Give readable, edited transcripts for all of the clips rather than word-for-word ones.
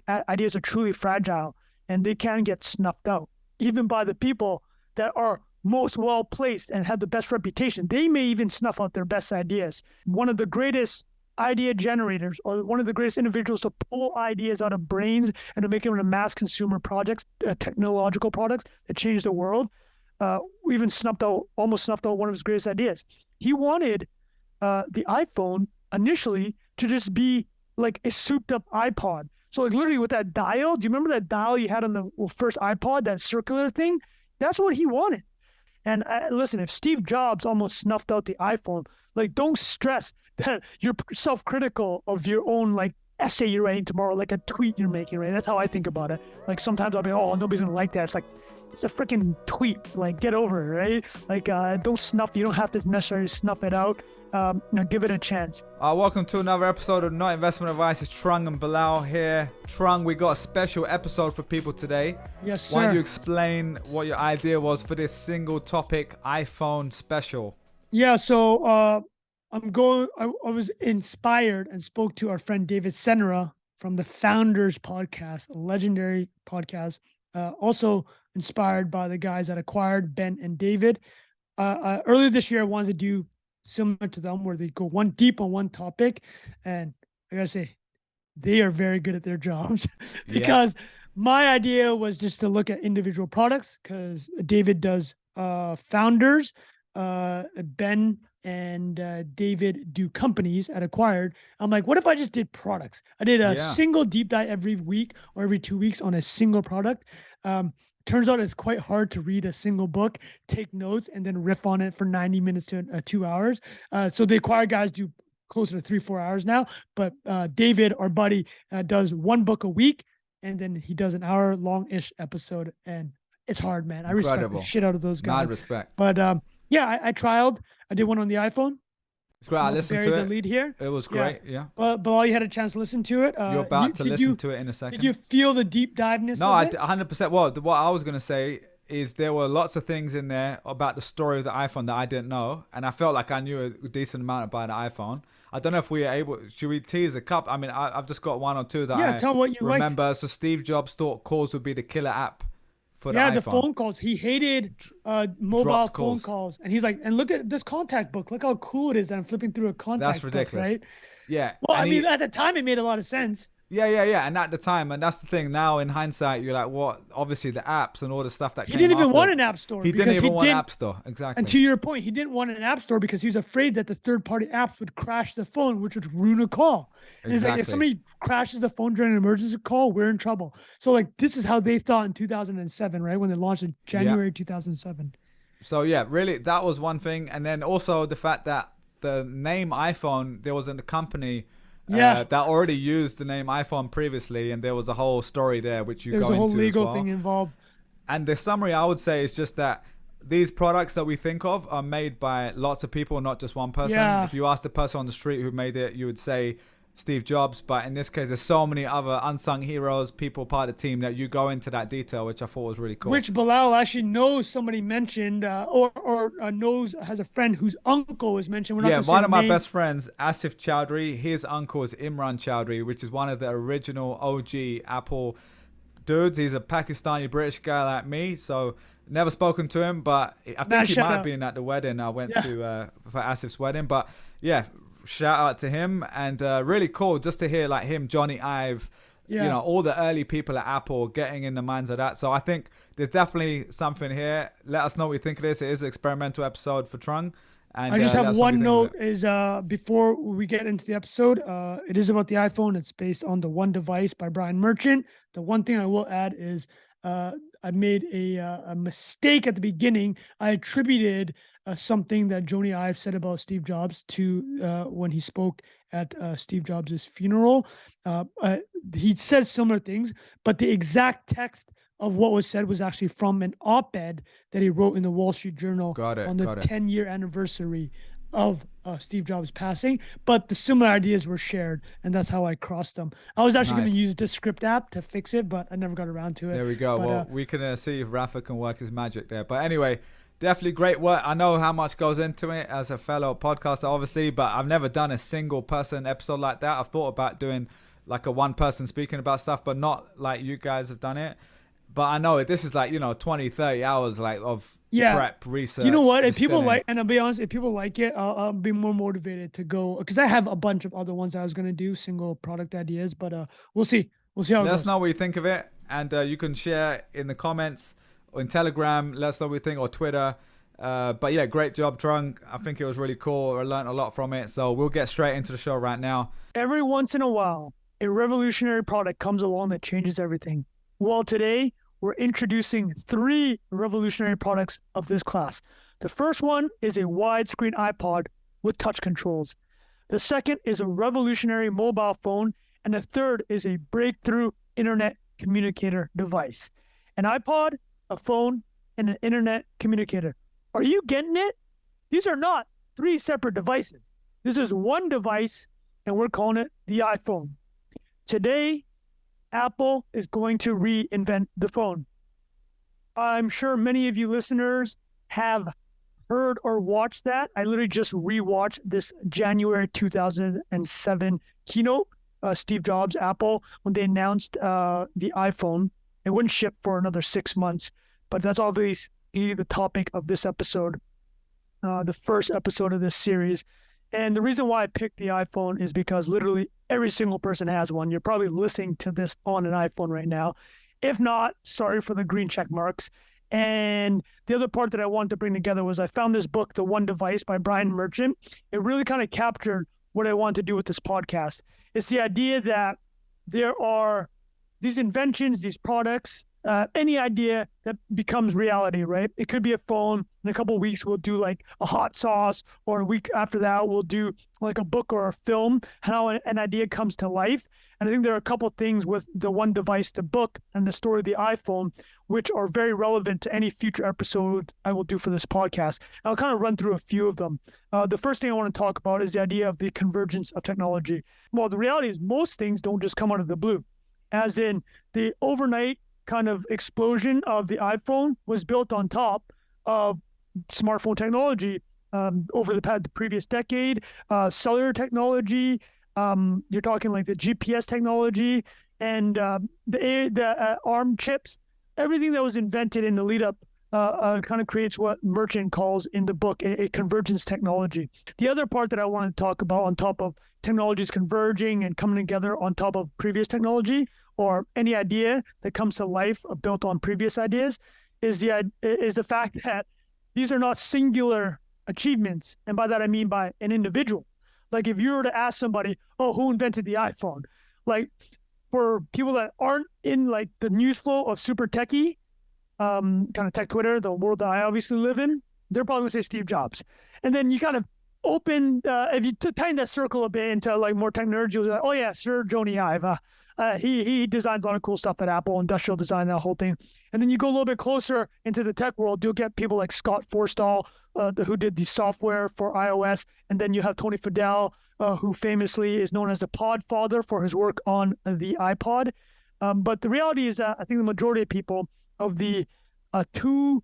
ideas are truly fragile and they can get snuffed out, even by the people that are most well placed and have the best reputation. They may even snuff out their best ideas. One of the greatest idea generators, or one of the greatest individuals to pull ideas out of brains and to make them into mass consumer projects, technological products that change the world, even almost snuffed out one of his greatest ideas. He wanted the iPhone initially to just be like a souped up iPod. So like literally with that dial, do you remember that dial you had on the first iPod, that circular thing? That's what he wanted. And listen, if Steve Jobs almost snuffed out the iPhone, like don't stress that you're self-critical of your own like essay you're writing tomorrow, like a tweet you're making, right? That's how I think about it. Like sometimes I'll be, oh, nobody's gonna like that. It's like, it's a freaking tweet. Like get over it, right? Like you don't have to necessarily snuff it out. Give it a chance. Welcome to another episode of Not Investment Advice. It's Trung and Bilal here. Trung, we got a special episode for people today. Yes, sir. Why don't you explain what your idea was for this single topic iPhone special? Yeah, so I was inspired and spoke to our friend David Senra from the Founders podcast, a legendary podcast. Also inspired by the guys that acquired Ben and David. Earlier this year, I wanted to do similar to them where they go one deep on one topic. And I gotta say, they are very good at their jobs because my idea was just to look at individual products because David does Founders, Ben and David do companies at Acquired. I'm like, what if I just did products? I did a single deep dive every week or every 2 weeks on a single product. Turns out it's quite hard to read a single book, take notes, and then riff on it for 90 minutes to 2 hours. So the Acquired guys do closer to 3-4 hours now. But David, our buddy, does one book a week, and then he does an hour long-ish episode. And it's hard, man. I respect the shit out of those guys. Mad respect. But I trialed. I did one on the iPhone. It's great. I listened to it. The lead here. It was great. Yeah. But all you had a chance to listen to it. You're about to listen to it in a second. Did you feel the deep diveness? No, of it? 100%. Well, what I was gonna say is there were lots of things in there about the story of the iPhone that I didn't know, and I felt like I knew a decent amount about the iPhone. I don't know if we are able. Should we tease a couple? I mean, I've just got one or two that I tell what you remember. liked. So Steve Jobs thought calls would be the killer app. For the iPhone. The phone calls. He hated mobile phone calls. And he's like, and look at this contact book. Look how cool it is that I'm flipping through a contact book. That's ridiculous. Right? Yeah. Well, at the time, it made a lot of sense. Yeah. And at the time, and that's the thing. Now, in hindsight, you're like, what? Obviously, the apps and all the stuff that he came didn't even after. want an app store. He didn't even want an app store. Exactly. And to your point, he didn't want an app store because he was afraid that the third-party apps would crash the phone, which would ruin a call. And he's like, if somebody crashes the phone during an emergency call, we're in trouble. So, like, this is how they thought in 2007, right? When they launched in January 2007. So, really, that was one thing. And then also the fact that the name iPhone, there was a company that already used the name iPhone previously, and there was a whole story there which you go into as well. There's a whole legal thing involved. And the summary I would say is just that these products that we think of are made by lots of people, not just one person. If you ask the person on the street who made it, you would say Steve Jobs, but in this case there's so many other unsung heroes, people part of the team, that you go into that detail, which I thought was really cool. Which Bilal actually knows somebody mentioned or knows, has a friend whose uncle was mentioned. One of my best friends, Asif Chowdhury, his uncle is Imran Chowdhury, which is one of the original OG Apple dudes. He's a Pakistani British guy like me, so never spoken to him, but I think he might have been at the wedding I went to for Asif's wedding. But shout out to him, and really cool just to hear like him, Johnny Ive, all the early people at Apple getting in the minds of that. So I think there's definitely something here. Let us know what you think of this. It is an experimental episode for Trung. And I just have one note is before we get into the episode, it is about the iPhone. It's based on the One Device by Brian Merchant. The one thing I will add is I made a mistake at the beginning. I attributed something that Joni Ive said about Steve Jobs to when he spoke at Steve Jobs' funeral. He said similar things, but the exact text of what was said was actually from an op-ed that he wrote in the Wall Street Journal on the 10-year anniversary of Steve Jobs passing, but the similar ideas were shared, and that's how I crossed them. I was actually going to use the script app to fix it, but I never got around to it. There we go. But, we can see if Rafa can work his magic there. But anyway, definitely great work. I know how much goes into it as a fellow podcaster, obviously, but I've never done a single person episode like that. I've thought about doing like a one person speaking about stuff, but not like you guys have done it. But I know this is like, 20, 30 hours like of prep, research. You know what? If people distilling. and I'll be honest, if people like it, I'll be more motivated to go because I have a bunch of other ones I was gonna do, single product ideas, but we'll see. We'll see how it Let goes. us know what you think of it, and you can share in the comments or in Telegram. Let us know what you think, or Twitter. But yeah, great job, Trung. I think it was really cool. I learned a lot from it. So we'll get straight into the show right now. Every once in a while, a revolutionary product comes along that changes everything. Well, today we're introducing 3 revolutionary products of this class. The first one is a widescreen iPod with touch controls. The second is a revolutionary mobile phone. And the third is a breakthrough internet communicator device. An iPod, a phone, and an internet communicator. Are you getting it? These are not 3 separate devices. This is one device, and we're calling it the iPhone. Today, Apple is going to reinvent the phone. I'm sure many of you listeners have heard or watched that. I literally just rewatched this January 2007 keynote. Steve Jobs, Apple, when they announced the iPhone. It wouldn't ship for another 6 months, but that's obviously the topic of this episode, the first episode of this series. And the reason why I picked the iPhone is because literally every single person has one. You're probably listening to this on an iPhone right now. If not, sorry for the green check marks. And the other part that I wanted to bring together was I found this book, The One Device by Brian Merchant. It really kind of captured what I wanted to do with this podcast. It's the idea that there are these inventions, these products, any idea that becomes reality, right? It could be a phone. In a couple of weeks, we'll do like a hot sauce, or a week after that, we'll do like a book or a film, how an idea comes to life. And I think there are a couple of things with the One Device, the book, and the story of the iPhone, which are very relevant to any future episode I will do for this podcast. I'll kind of run through a few of them. The first thing I want to talk about is the idea of the convergence of technology. Well, the reality is most things don't just come out of the blue, as in the overnight kind of explosion of the iPhone was built on top of smartphone technology over the previous decade, cellular technology. You're talking like the GPS technology and the ARM chips. Everything that was invented in the lead up kind of creates what Merchant calls in the book a convergence technology. The other part that I want to talk about on top of technologies converging and coming together on top of previous technology, or any idea that comes to life built on previous ideas, is the fact that these are not singular achievements. And by that, I mean by an individual. Like if you were to ask somebody, oh, who invented the iPhone? Like for people that aren't in like the news flow of super techie, kind of tech Twitter, the world that I obviously live in, they're probably gonna say Steve Jobs. And then you kind of open, if you tighten that circle a bit into like more tech nerds, you'll be like, oh yeah, Sir Jony Ive. He designs a lot of cool stuff at Apple, industrial design, that whole thing. And then you go a little bit closer into the tech world, you'll get people like Scott Forstall, who did the software for iOS. And then you have Tony Fadell, who famously is known as the pod father for his work on the iPod. But the reality is that I think the majority of people, of the 2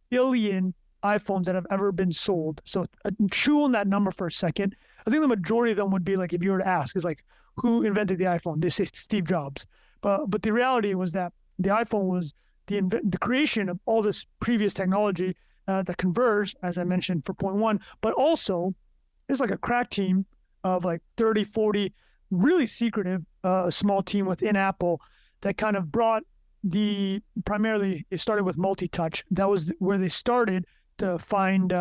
billion iPhones that have ever been sold, so chew on that number for a second, I think the majority of them would be like, if you were to ask, is like, who invented the iPhone? They say Steve Jobs. But the reality was that the iPhone was the creation of all this previous technology that converged, as I mentioned, for point 1, but also it's like a crack team of like 30, 40, really secretive, small team within Apple that kind of brought primarily it started with multi-touch. That was where they started to find,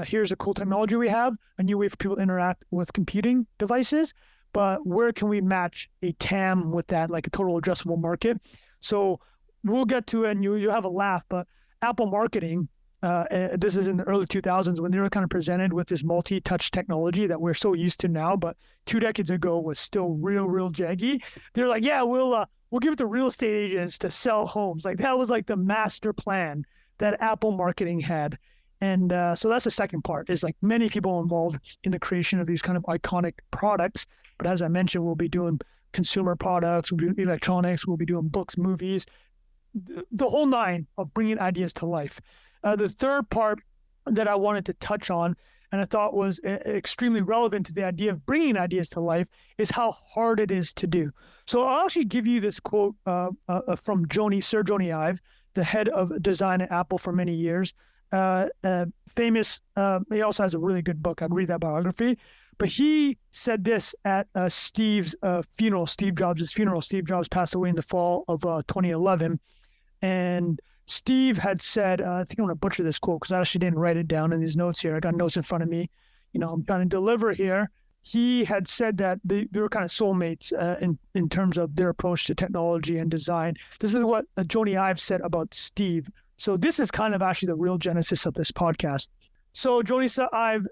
here's a cool technology we have, a new way for people to interact with computing devices, but where can we match a TAM with that, like a total addressable market? So we'll get to it and you'll have a laugh, but Apple marketing, this is in the early 2000s when they were kind of presented with this multi-touch technology that we're so used to now, but 2 decades ago was still real jaggy. They're like, yeah, we'll give it to real estate agents to sell homes. Like that was like the master plan that Apple marketing had. And so that's the second part, is like many people involved in the creation of these kind of iconic products. But as I mentioned, we'll be doing consumer products, we'll be doing electronics, we'll be doing books, movies, the whole nine of bringing ideas to life. The third part that I wanted to touch on and I thought was extremely relevant to the idea of bringing ideas to life, is how hard it is to do. So I'll actually give you this quote from Sir Jony Ive, the head of design at Apple for many years. Famous, he also has a really good book. I'd read that biography. But he said this at Steve's funeral, Steve Jobs' funeral. Steve Jobs passed away in the fall of 2011. And Steve had said, I think I'm going to butcher this quote because I actually didn't write it down in these notes here. I got notes in front of me. I'm trying to deliver here. He had said that they were kind of soulmates in terms of their approach to technology and design. This is what Jony Ive said about Steve. So this is kind of actually the real genesis of this podcast. So Jony Ive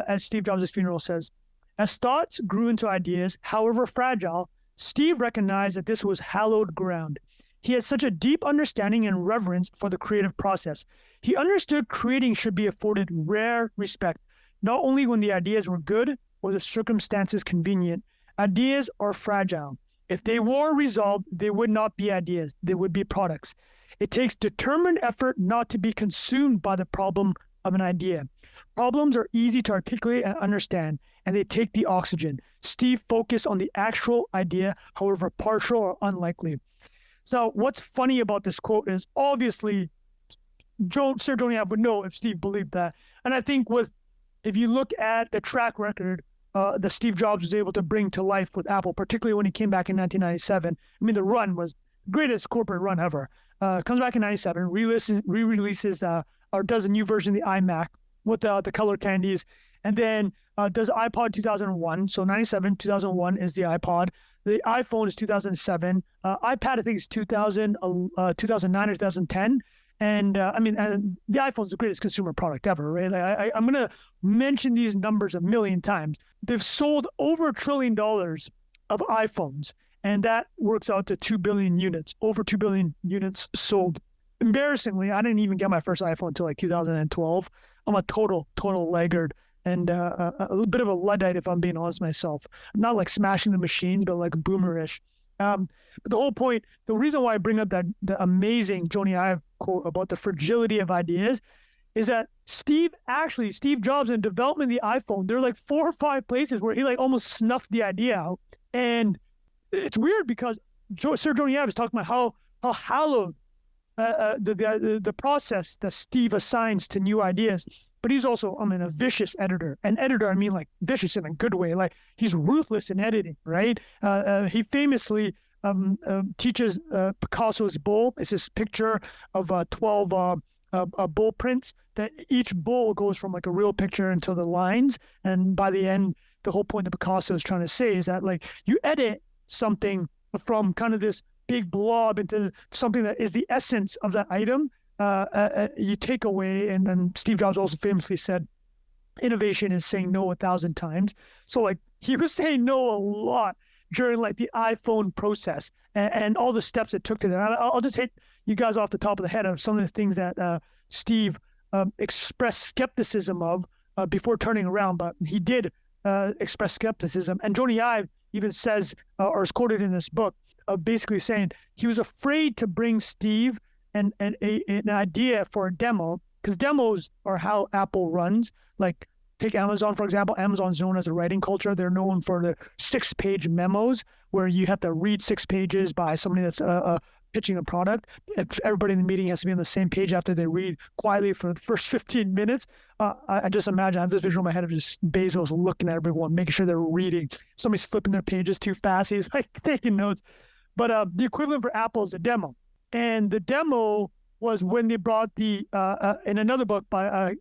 at Steve Jobs' funeral says, as thoughts grew into ideas, however fragile, Steve recognized that this was hallowed ground. He had such a deep understanding and reverence for the creative process. He understood creating should be afforded rare respect, not only when the ideas were good or the circumstances convenient. Ideas are fragile. If they were resolved, they would not be ideas. They would be products. It takes determined effort not to be consumed by the problem of an idea. Problems are easy to articulate and understand, and they take the oxygen. Steve focused on the actual idea, however partial or unlikely. So what's funny about this quote is obviously Sir Jony Ive would know if Steve believed that. And I think if you look at the track record that Steve Jobs was able to bring to life with Apple, particularly when he came back in 1997, I mean, the run was the greatest corporate run ever. Comes back in 97, re-releases or does a new version of the iMac with the color candies, and then does iPod 2001. So 97, 2001 is the iPod. The iPhone is 2007. iPad, I think, is 2009 or 2010. And the iPhone is the greatest consumer product ever, right? I'm going to mention these numbers a million times. They've sold over $1 trillion of iPhones, and that works out to 2 billion units, over 2 billion units sold. Embarrassingly, I didn't even get my first iPhone until like 2012. I'm a total laggard and a little bit of a Luddite, if I'm being honest myself. I'm not like smashing the machine, but like boomerish. But the whole point, the reason why I bring up the amazing Jony Ive quote about the fragility of ideas is that Steve Jobs in development of the iPhone, there are like 4 or 5 places where he like almost snuffed the idea out. And it's weird because Sir Jony Ive is talking about how hallowed the process that Steve assigns to new ideas. But he's also, a vicious editor. An editor, I mean like vicious in a good way. Like he's ruthless in editing, right? He famously teaches Picasso's bull. It's this picture of 12 bull prints that each bull goes from like a real picture into the lines. And by the end, the whole point that Picasso is trying to say is that like you edit something from kind of this big blob into something that is the essence of that item. You take away, and then Steve Jobs also famously said, innovation is saying no 1,000 times. So like he was saying no a lot during like the iPhone process and all the steps it took to that. I'll just hit you guys off the top of the head of some of the things that Steve expressed skepticism of before turning around, but he did express skepticism. And Jony Ive even says, or is quoted in this book, basically saying he was afraid to bring Steve and an idea for a demo, because demos are how Apple runs. Like take Amazon, for example. Amazon's known as a writing culture. They're known for the 6-page memos where you have to read 6 pages by somebody that's pitching a product. If everybody in the meeting has to be on the same page after they read quietly for the first 15 minutes. I just imagine, I have this visual in my head of just Bezos looking at everyone, making sure they're reading. Somebody's flipping their pages too fast. He's like taking notes. But the equivalent for Apple is a demo. And the demo was when they brought in another book by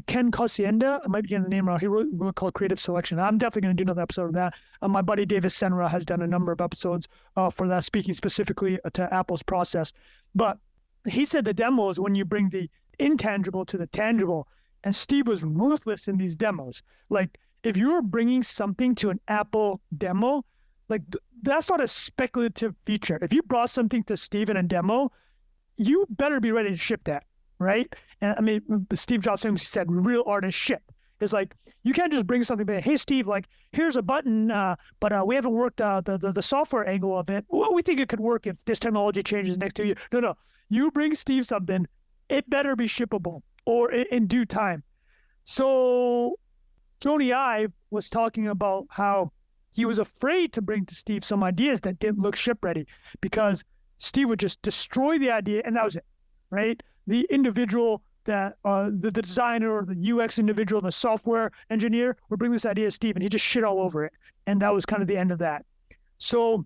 Ken Cosienda, I might be getting the name wrong. He wrote a book called Creative Selection. I'm definitely going to do another episode of that. My buddy David Senra has done a number of episodes for that, speaking specifically to Apple's process. But he said the demo is when you bring the intangible to the tangible. And Steve was ruthless in these demos. Like if you were bringing something to an Apple demo, like that's not a speculative feature. If you brought something to Steve in a demo, you better be ready to ship that, right? And I mean, Steve Jobs famously said, real artists ship. It's like, you can't just bring something back. Hey, Steve, like, here's a button, but we haven't worked the software angle of it. Well, we think it could work if this technology changes next 2 years. No. You bring Steve something, it better be shippable or in due time. So Jony Ive was talking about how he was afraid to bring to Steve some ideas that didn't look ship ready because Steve would just destroy the idea and that was it, right? The individual that the designer or the UX individual, the software engineer would bring this idea to Steve and he just shit all over it. And that was kind of the end of that. So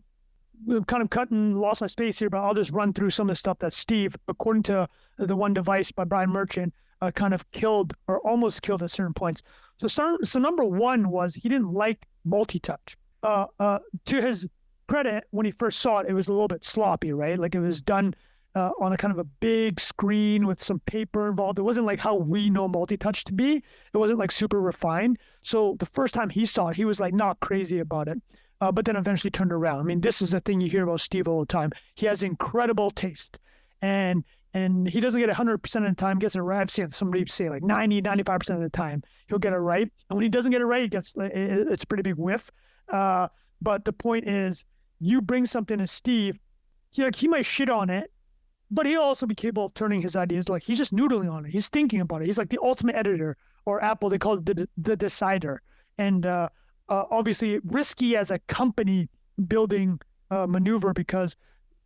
we've kind of lost my space here, but I'll just run through some of the stuff that Steve, according to the One Device by Brian Merchant, kind of killed or almost killed at certain points. So number one was he didn't like multi-touch. To his credit, when he first saw it, it was a little bit sloppy, right? Like it was done on a kind of a big screen with some paper involved. It wasn't like how we know multi-touch to be. It wasn't like super refined. So the first time he saw it, he was like not crazy about it. But then eventually turned around. I mean, this is the thing you hear about Steve all the time. He has incredible taste. And he doesn't get 100% of the time, gets it right. I've seen somebody say like 90, 95% of the time, he'll get it right. And when he doesn't get it right, it's a pretty big whiff. But the point is, you bring something to Steve, he might shit on it, but he'll also be capable of turning his ideas. Like he's just noodling on it. He's thinking about it. He's like the ultimate editor, or Apple, they call it the decider. And obviously risky as a company building maneuver because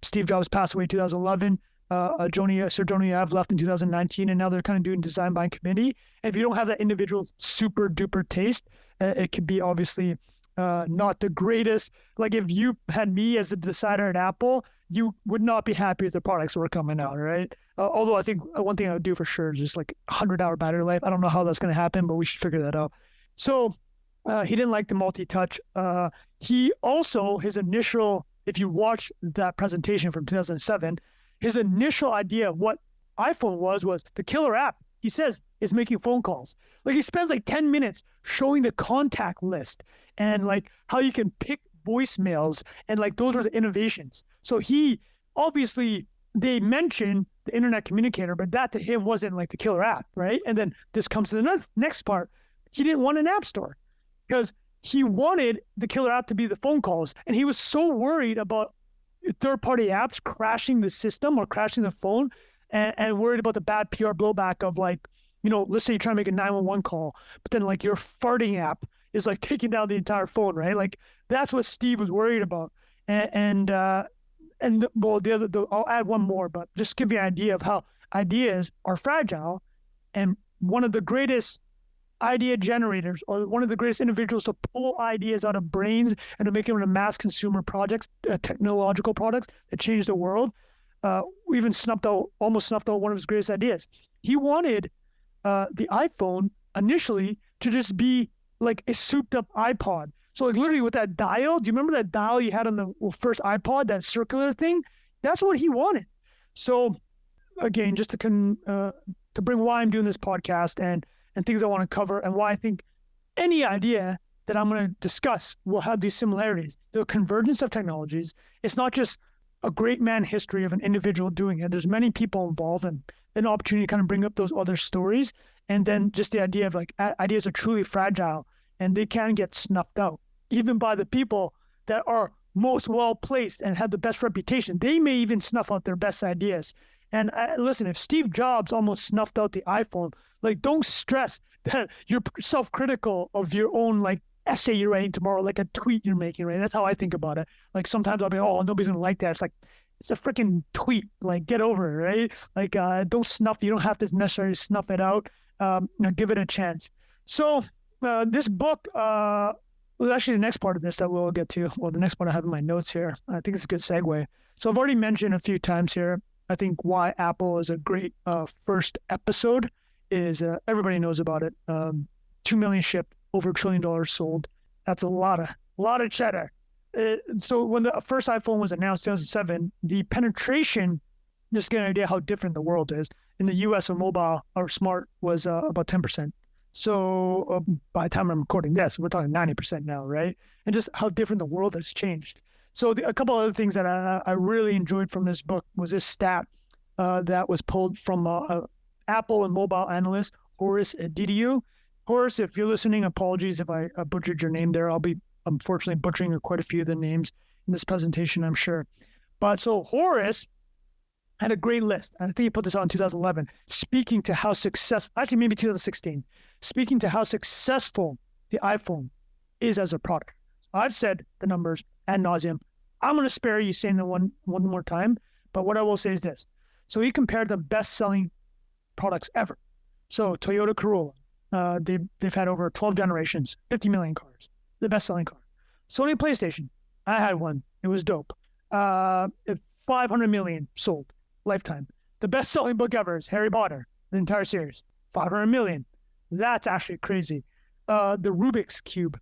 Steve Jobs passed away in 2011. Sir Jony Ive left in 2019, and now they're kind of doing design by committee. And if you don't have that individual super duper taste, it could be obviously not the greatest. Like if you had me as a decider at Apple, you would not be happy with the products that were coming out, right? Although I think one thing I would do for sure is just like 100-hour battery life. I don't know how that's going to happen, but we should figure that out. So he didn't like the multi-touch. He also, his initial, if you watch that presentation from 2007, his initial idea of what iPhone was the killer app, he says, is making phone calls. Like he spends like 10 minutes showing the contact list and like how you can pick voicemails and like those were the innovations. So he, obviously, they mentioned the internet communicator, but that to him wasn't like the killer app, right? And then this comes to the next part. He didn't want an app store because he wanted the killer app to be the phone calls. And he was so worried about third-party apps crashing the system or crashing the phone and worried about the bad PR blowback of like, let's say you're trying to make a 911 call, but then like your farting app is like taking down the entire phone, right? Like that's what Steve was worried about. I'll add one more, but just give you an idea of how ideas are fragile. And one of the greatest idea generators or one of the greatest individuals to pull ideas out of brains and to make them into mass consumer projects, technological products that change the world, almost snuffed out one of his greatest ideas. He wanted the iPhone initially to just be like a souped up iPod. So like literally with that dial, do you remember that dial you had on the first iPod, that circular thing? That's what he wanted. So again, just to bring why I'm doing this podcast and things I want to cover and why I think any idea that I'm going to discuss will have these similarities. The convergence of technologies, it's not just a great man history of an individual doing it. There's many people involved and an opportunity to kind of bring up those other stories. And then just the idea of like ideas are truly fragile and they can get snuffed out, even by the people that are most well-placed and have the best reputation. They may even snuff out their best ideas. And listen, if Steve Jobs almost snuffed out the iPhone, like don't stress that you're self-critical of your own like essay you're writing tomorrow, like a tweet you're making, right? That's how I think about it. Like sometimes I'll be, oh, nobody's gonna like that. It's like, it's a freaking tweet. Like get over it, right? Like don't snuff. You don't have to necessarily snuff it out. Give it a chance. So this book was actually the next part of this that we'll get to. Well, the next part I have in my notes here. I think it's a good segue. So I've already mentioned a few times here, I think why Apple is a great first episode is everybody knows about it. 2 million shipped, over $1 trillion sold. That's a lot of cheddar. So when the first iPhone was announced in 2007, the penetration, just to get an idea how different the world is, in the US of mobile or smart was about 10%. So by the time I'm recording this, we're talking 90% now, right? And just how different the world has changed. So a couple other things that I really enjoyed from this book was this stat that was pulled from Apple and mobile analyst Horace Didiu. Horace, if you're listening, apologies if I butchered your name there. I'll be unfortunately butchering quite a few of the names in this presentation, I'm sure. But so Horace had a great list. I think he put this out in 2011, speaking to how successful, actually maybe 2016, speaking to how successful the iPhone is as a product. I've said the numbers ad nauseum. I'm going to spare you saying them one more time, but what I will say is this. So he compared the best-selling products ever. So Toyota Corolla, they've had over 12 generations, 50 million cars, the best-selling car. Sony PlayStation, I had one. It was dope. 500 million sold, lifetime. The best-selling book ever is Harry Potter, the entire series, 500 million. That's actually crazy. The Rubik's Cube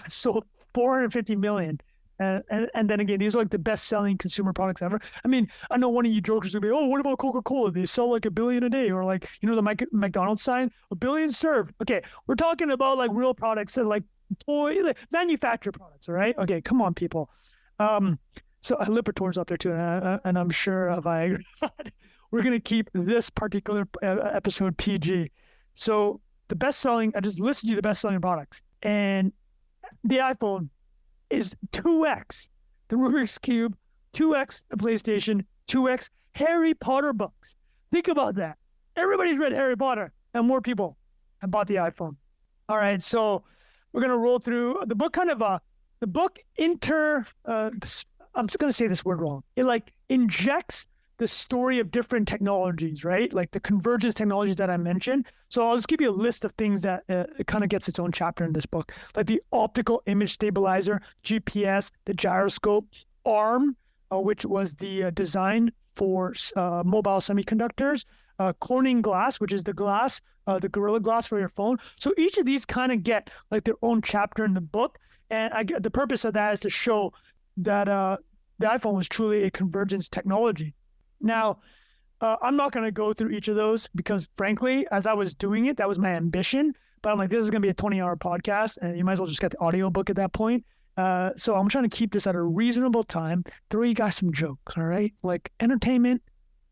sold 450 million. And then again, these are like the best-selling consumer products ever. I mean, I know one of you jokers will be, oh, what about Coca-Cola? They sell like 1 billion a day, or like, you know, the McDonald's sign, 1 billion served. Okay, we're talking about like real products that like manufactured products, all right? Okay, come on, people. So Lipitor's up there too, and I'm sure if I agree, we're gonna keep this particular episode PG. So the best-selling, I just listed you the best-selling products, and the iPhone is 2x the Rubik's Cube, 2x the PlayStation, 2x Harry Potter books. Think about that. Everybody's read Harry Potter, and more people have bought the iPhone. All right, so we're gonna roll through the book. The book I'm just gonna say this word wrong. It like injects the story of different technologies, right? Like the convergence technologies that I mentioned. So I'll just give you a list of things that it kind of gets its own chapter in this book, like the optical image stabilizer, GPS, the gyroscope, ARM, which was the design for mobile semiconductors, Corning glass, which is the glass, the Gorilla Glass for your phone. So each of these kind of get like their own chapter in the book. And the purpose of that is to show that the iPhone was truly a convergence technology. Now, I'm not going to go through each of those because, frankly, as I was doing it, that was my ambition. But I'm like, this is going to be a 20-hour podcast, and you might as well just get the audiobook at that point. So I'm trying to keep this at a reasonable time, throw you guys some jokes, all right? Like entertainment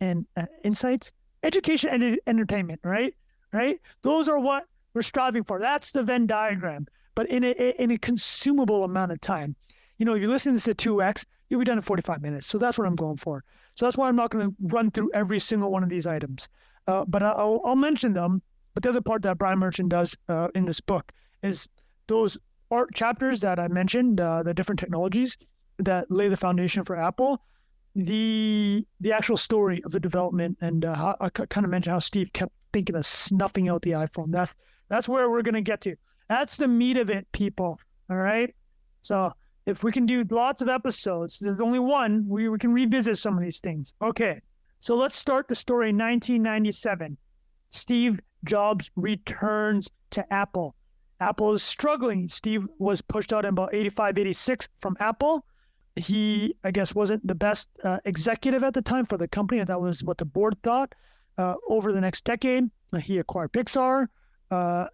and insights, education and entertainment, right? Right? Those are what we're striving for. That's the Venn diagram, but in a consumable amount of time. You know, if you listen to 2x, you'll be done in 45 minutes. So that's what I'm going for. So that's why I'm not going to run through every single one of these items. But I'll mention them. But the other part that Brian Merchant does in this book is those art chapters that I mentioned, the different technologies that lay the foundation for Apple, the actual story of the development, and how I kind of mentioned how Steve kept thinking of snuffing out the iPhone. That's where we're going to get to. That's the meat of it, people. All right? So if we can do lots of episodes, there's only one, we can revisit some of these things. Okay, so let's start the story in 1997. Steve Jobs returns to Apple. Apple is struggling. Steve was pushed out in about 85, 86 from Apple. He, I guess, wasn't the best executive at the time for the company, and that was what the board thought. Over the next decade, he acquired Pixar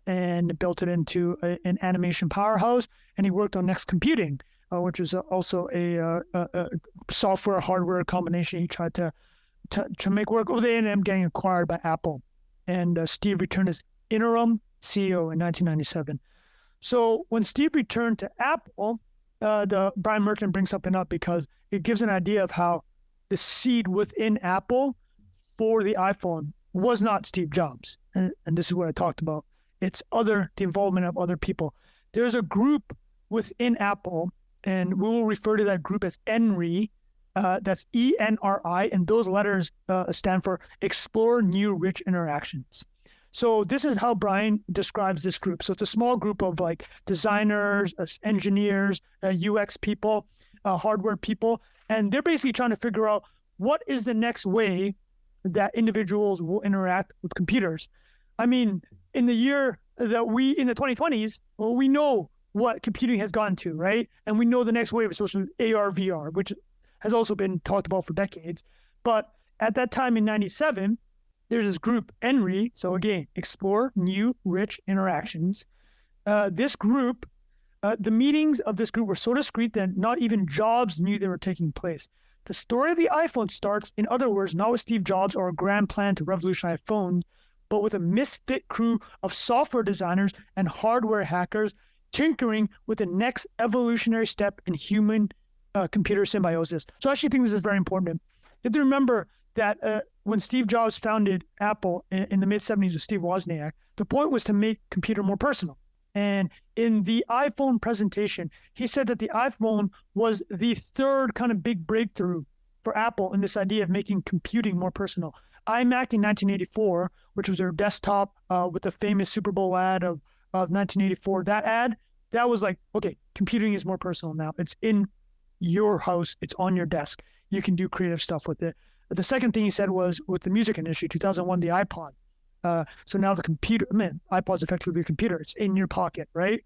and built it into an animation powerhouse, and he worked on Next Computing, which is also a software hardware combination he tried to make work. They ended up getting acquired by Apple, and Steve returned as interim CEO in 1997. So when Steve returned to Apple, the Brian Merchant brings something up because it gives an idea of how the seed within Apple for the iPhone was not Steve Jobs, and this is what I talked about. It's the involvement of other people. There's a group within Apple, and we will refer to that group as ENRI. That's ENRI, and those letters stand for Explore New Rich Interactions. So this is how Brian describes this group. So it's a small group of like designers, engineers, UX people, hardware people, and they're basically trying to figure out what is the next way that individuals will interact with computers. I mean, in the 2020s, well, we know what computing has gone to, right? And we know the next wave is supposed to be AR, VR, which has also been talked about for decades. But at that time in 97, there's this group, ENRI, so again, Explore New Rich Interactions. This group, the meetings of this group were so discreet that not even Jobs knew they were taking place. The story of the iPhone starts, in other words, not with Steve Jobs or a grand plan to revolutionize phones, but with a misfit crew of software designers and hardware hackers tinkering with the next evolutionary step in human-computer symbiosis. So I actually think this is very important. You have to remember that when Steve Jobs founded Apple in the mid-70s with Steve Wozniak, the point was to make computer more personal. And in the iPhone presentation, he said that the iPhone was the third kind of big breakthrough for Apple in this idea of making computing more personal. iMac in 1984, which was their desktop with the famous Super Bowl ad of 1984, that ad, that was like, okay, computing is more personal now. It's in your house. It's on your desk. You can do creative stuff with it. The second thing he said was with the music industry, 2001, the iPod. So now the computer, iPod's effectively a computer. It's in your pocket, right?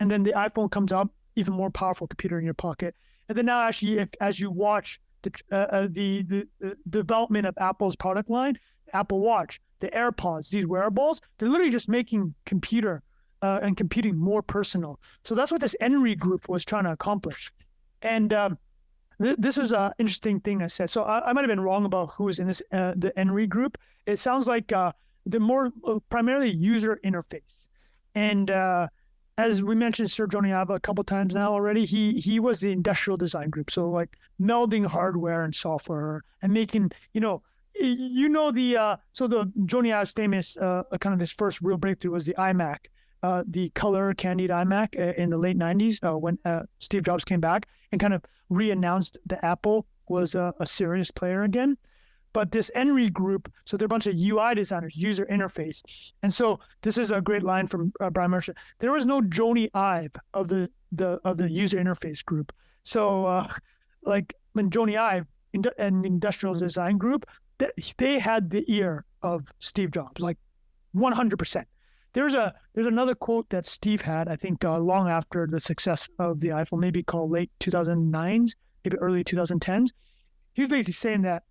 And then the iPhone comes up, even more powerful computer in your pocket. And then now, actually, as you watch the development of Apple's product line, Apple Watch, the AirPods, these wearables, they're literally just making computer and computing more personal. So that's what this Enri group was trying to accomplish. And this is an interesting thing I said. So I might have been wrong about who's in this the Enri group. It sounds like they're more primarily user interface. And as we mentioned, Sir Jony Ive a couple times now already, he was the industrial design group. So like melding hardware and software and making, so the Jony Ive's famous kind of his first real breakthrough was the iMac, the color candied iMac in the late 90s when Steve Jobs came back and kind of re-announced that Apple was a serious player again. But this Enri group, so they're a bunch of UI designers, user interface. And so this is a great line from Brian Mercer. There was no Jony Ive of the user interface group. So like when Jony Ive and industrial design group, they had the ear of Steve Jobs, like 100%. There's another quote that Steve had, I think, long after the success of the iPhone, maybe called late 2009s, maybe early 2010s. He was basically saying that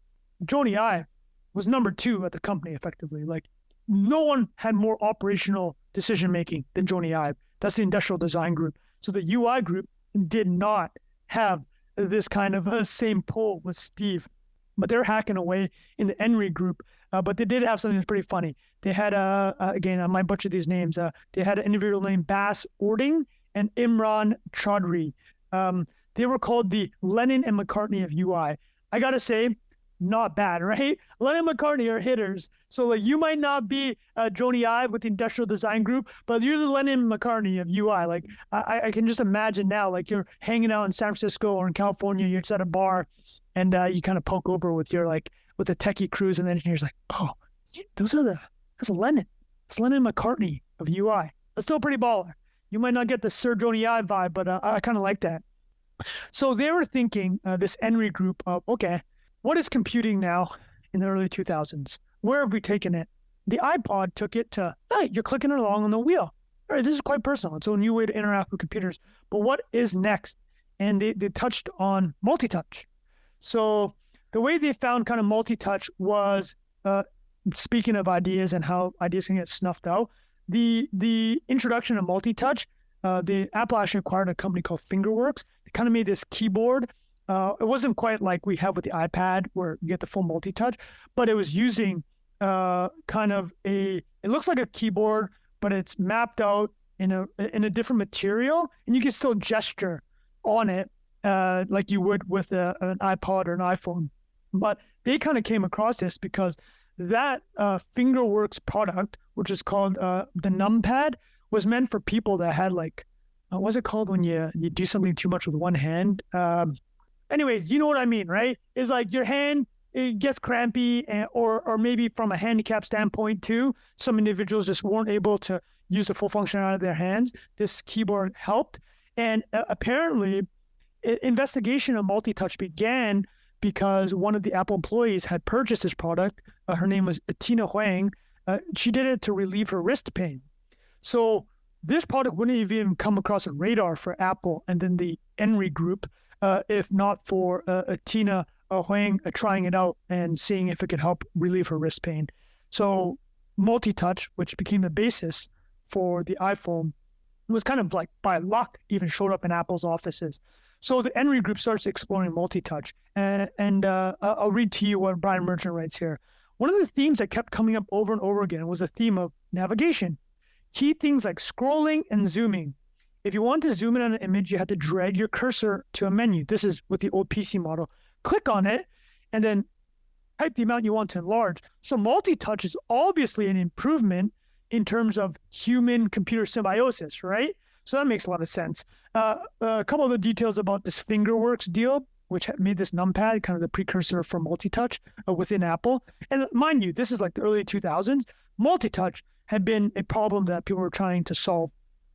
Jony Ive was number 2 at the company, effectively. Like, no one had more operational decision-making than Jony Ive. That's the industrial design group. So the UI group did not have this kind of same pull with Steve. But they're hacking away in the Enri group. But they did have something that's pretty funny. They had, again, I might butcher these names. They had an individual named Bas Ording and Imran Chaudhry. They were called the Lennon and McCartney of UI. I got to say, not bad, right? Lennon and McCartney are hitters. So like you might not be Jony Ive with the industrial design group, but you're the Lennon and McCartney of UI. Like I can just imagine now, like you're hanging out in San Francisco or in California, you're just at a bar and you kind of poke over with your with the techie crews and the engineers like, oh, that's Lennon. It's Lennon and McCartney of UI. That's still pretty baller. You might not get the Sir Jony Ive vibe, but I kind of like that. So they were thinking, this Enri group of, okay, what is computing now in the early 2000s? Where have we taken it? The iPod took it to, hey, you're clicking it along on the wheel. All right, this is quite personal. It's a new way to interact with computers. But what is next? And they touched on multi-touch. So the way they found kind of multi-touch was, speaking of ideas and how ideas can get snuffed out, the introduction of multi-touch, the Apple actually acquired a company called Fingerworks. They kind of made this keyboard. It wasn't quite like we have with the iPad where you get the full multi-touch, but it was using kind of it looks like a keyboard, but it's mapped out in a different material, and you can still gesture on it like you would with an iPod or an iPhone. But they kind of came across this because that Fingerworks product, which is called the numpad, was meant for people that had what's it called when you do something too much with one hand? Anyways, you know what I mean, right? It's like your hand, it gets crampy, or maybe from a handicap standpoint too, some individuals just weren't able to use the full function out of their hands. This keyboard helped. And apparently, investigation of multi-touch began because one of the Apple employees had purchased this product. Her name was Tina Huang. She did it to relieve her wrist pain. So this product wouldn't have even come across a radar for Apple and then the Enri group if not for Tina Huang trying it out and seeing if it could help relieve her wrist pain. So multi-touch, which became the basis for the iPhone, was kind of like by luck even showed up in Apple's offices. So the Enri group starts exploring multi-touch. And I'll read to you what Brian Merchant writes here. One of the themes that kept coming up over and over again was a theme of navigation. Key things like scrolling and zooming. If you want to zoom in on an image, you had to drag your cursor to a menu. This is with the old PC model. Click on it, and then type the amount you want to enlarge. So multi-touch is obviously an improvement in terms of human-computer symbiosis, right? So that makes a lot of sense. A couple of the details about this Fingerworks deal, which made this numpad kind of the precursor for multi-touch within Apple. And mind you, this is like the early 2000s. Multi-touch had been a problem that people were trying to solve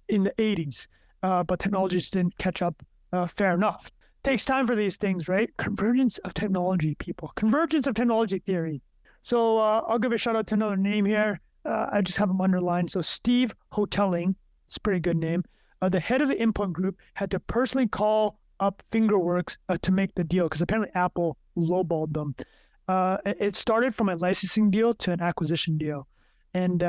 in the 80s, but technologies didn't catch up fair enough. Takes time for these things, right? Convergence of technology, people. Convergence of technology theory. So I'll give a shout out to another name here. I just have them underlined. So Steve Hotelling, it's a pretty good name. The head of the input group had to personally call up Fingerworks to make the deal because apparently Apple lowballed them. It started from a licensing deal to an acquisition deal. And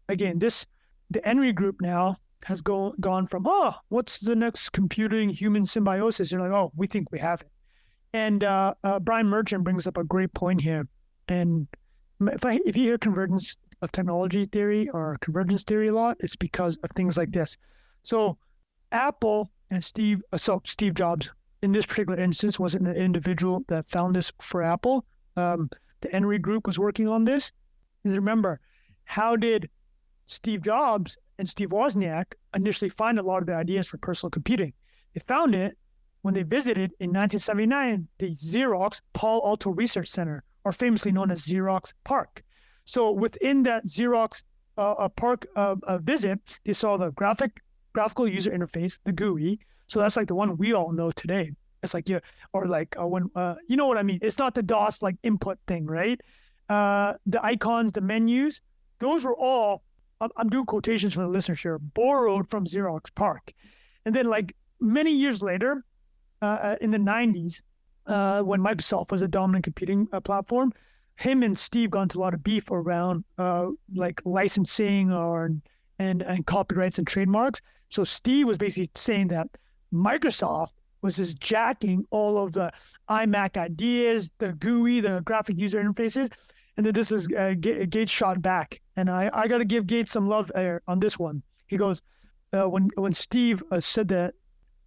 again, the Enry group now has gone from, what's the next computing human symbiosis? You're like, oh, we think we have it. And Brian Merchant brings up a great point here. And if you hear convergence of technology theory or convergence theory a lot, it's because of things like this. So Apple and Steve Jobs, in this particular instance, wasn't an individual that found this for Apple. The Enry group was working on this. And remember, how did Steve Jobs and Steve Wozniak initially find a lot of the ideas for personal computing? They found it when they visited in 1979 the Xerox Palo Alto Research Center, or famously known as Xerox PARC. So within that Xerox PARC visit, they saw the graphical user interface, the GUI. So that's like the one we all know today. It's like, when you know what I mean? It's not the DOS like input thing, right? The icons, the menus, those were all, I'm doing quotations from the listeners here, borrowed from Xerox PARC. And then like many years later, in the 90s, when Microsoft was a dominant computing platform, him and Steve got into a lot of beef around like licensing and copyrights and trademarks. So Steve was basically saying that Microsoft was just jacking all of the iMac ideas, the GUI, the graphic user interfaces. And then this is Gates shot back. And I got to give Gates some love on this one. He goes, when Steve said that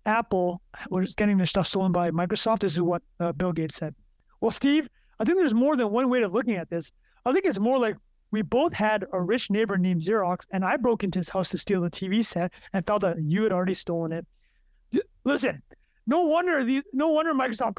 Apple was getting their stuff stolen by Microsoft, this is what Bill Gates said. Well, Steve, I think there's more than one way of looking at this. I think it's more like we both had a rich neighbor named Xerox, and I broke into his house to steal the TV set and felt that you had already stolen it. Listen, no wonder Microsoft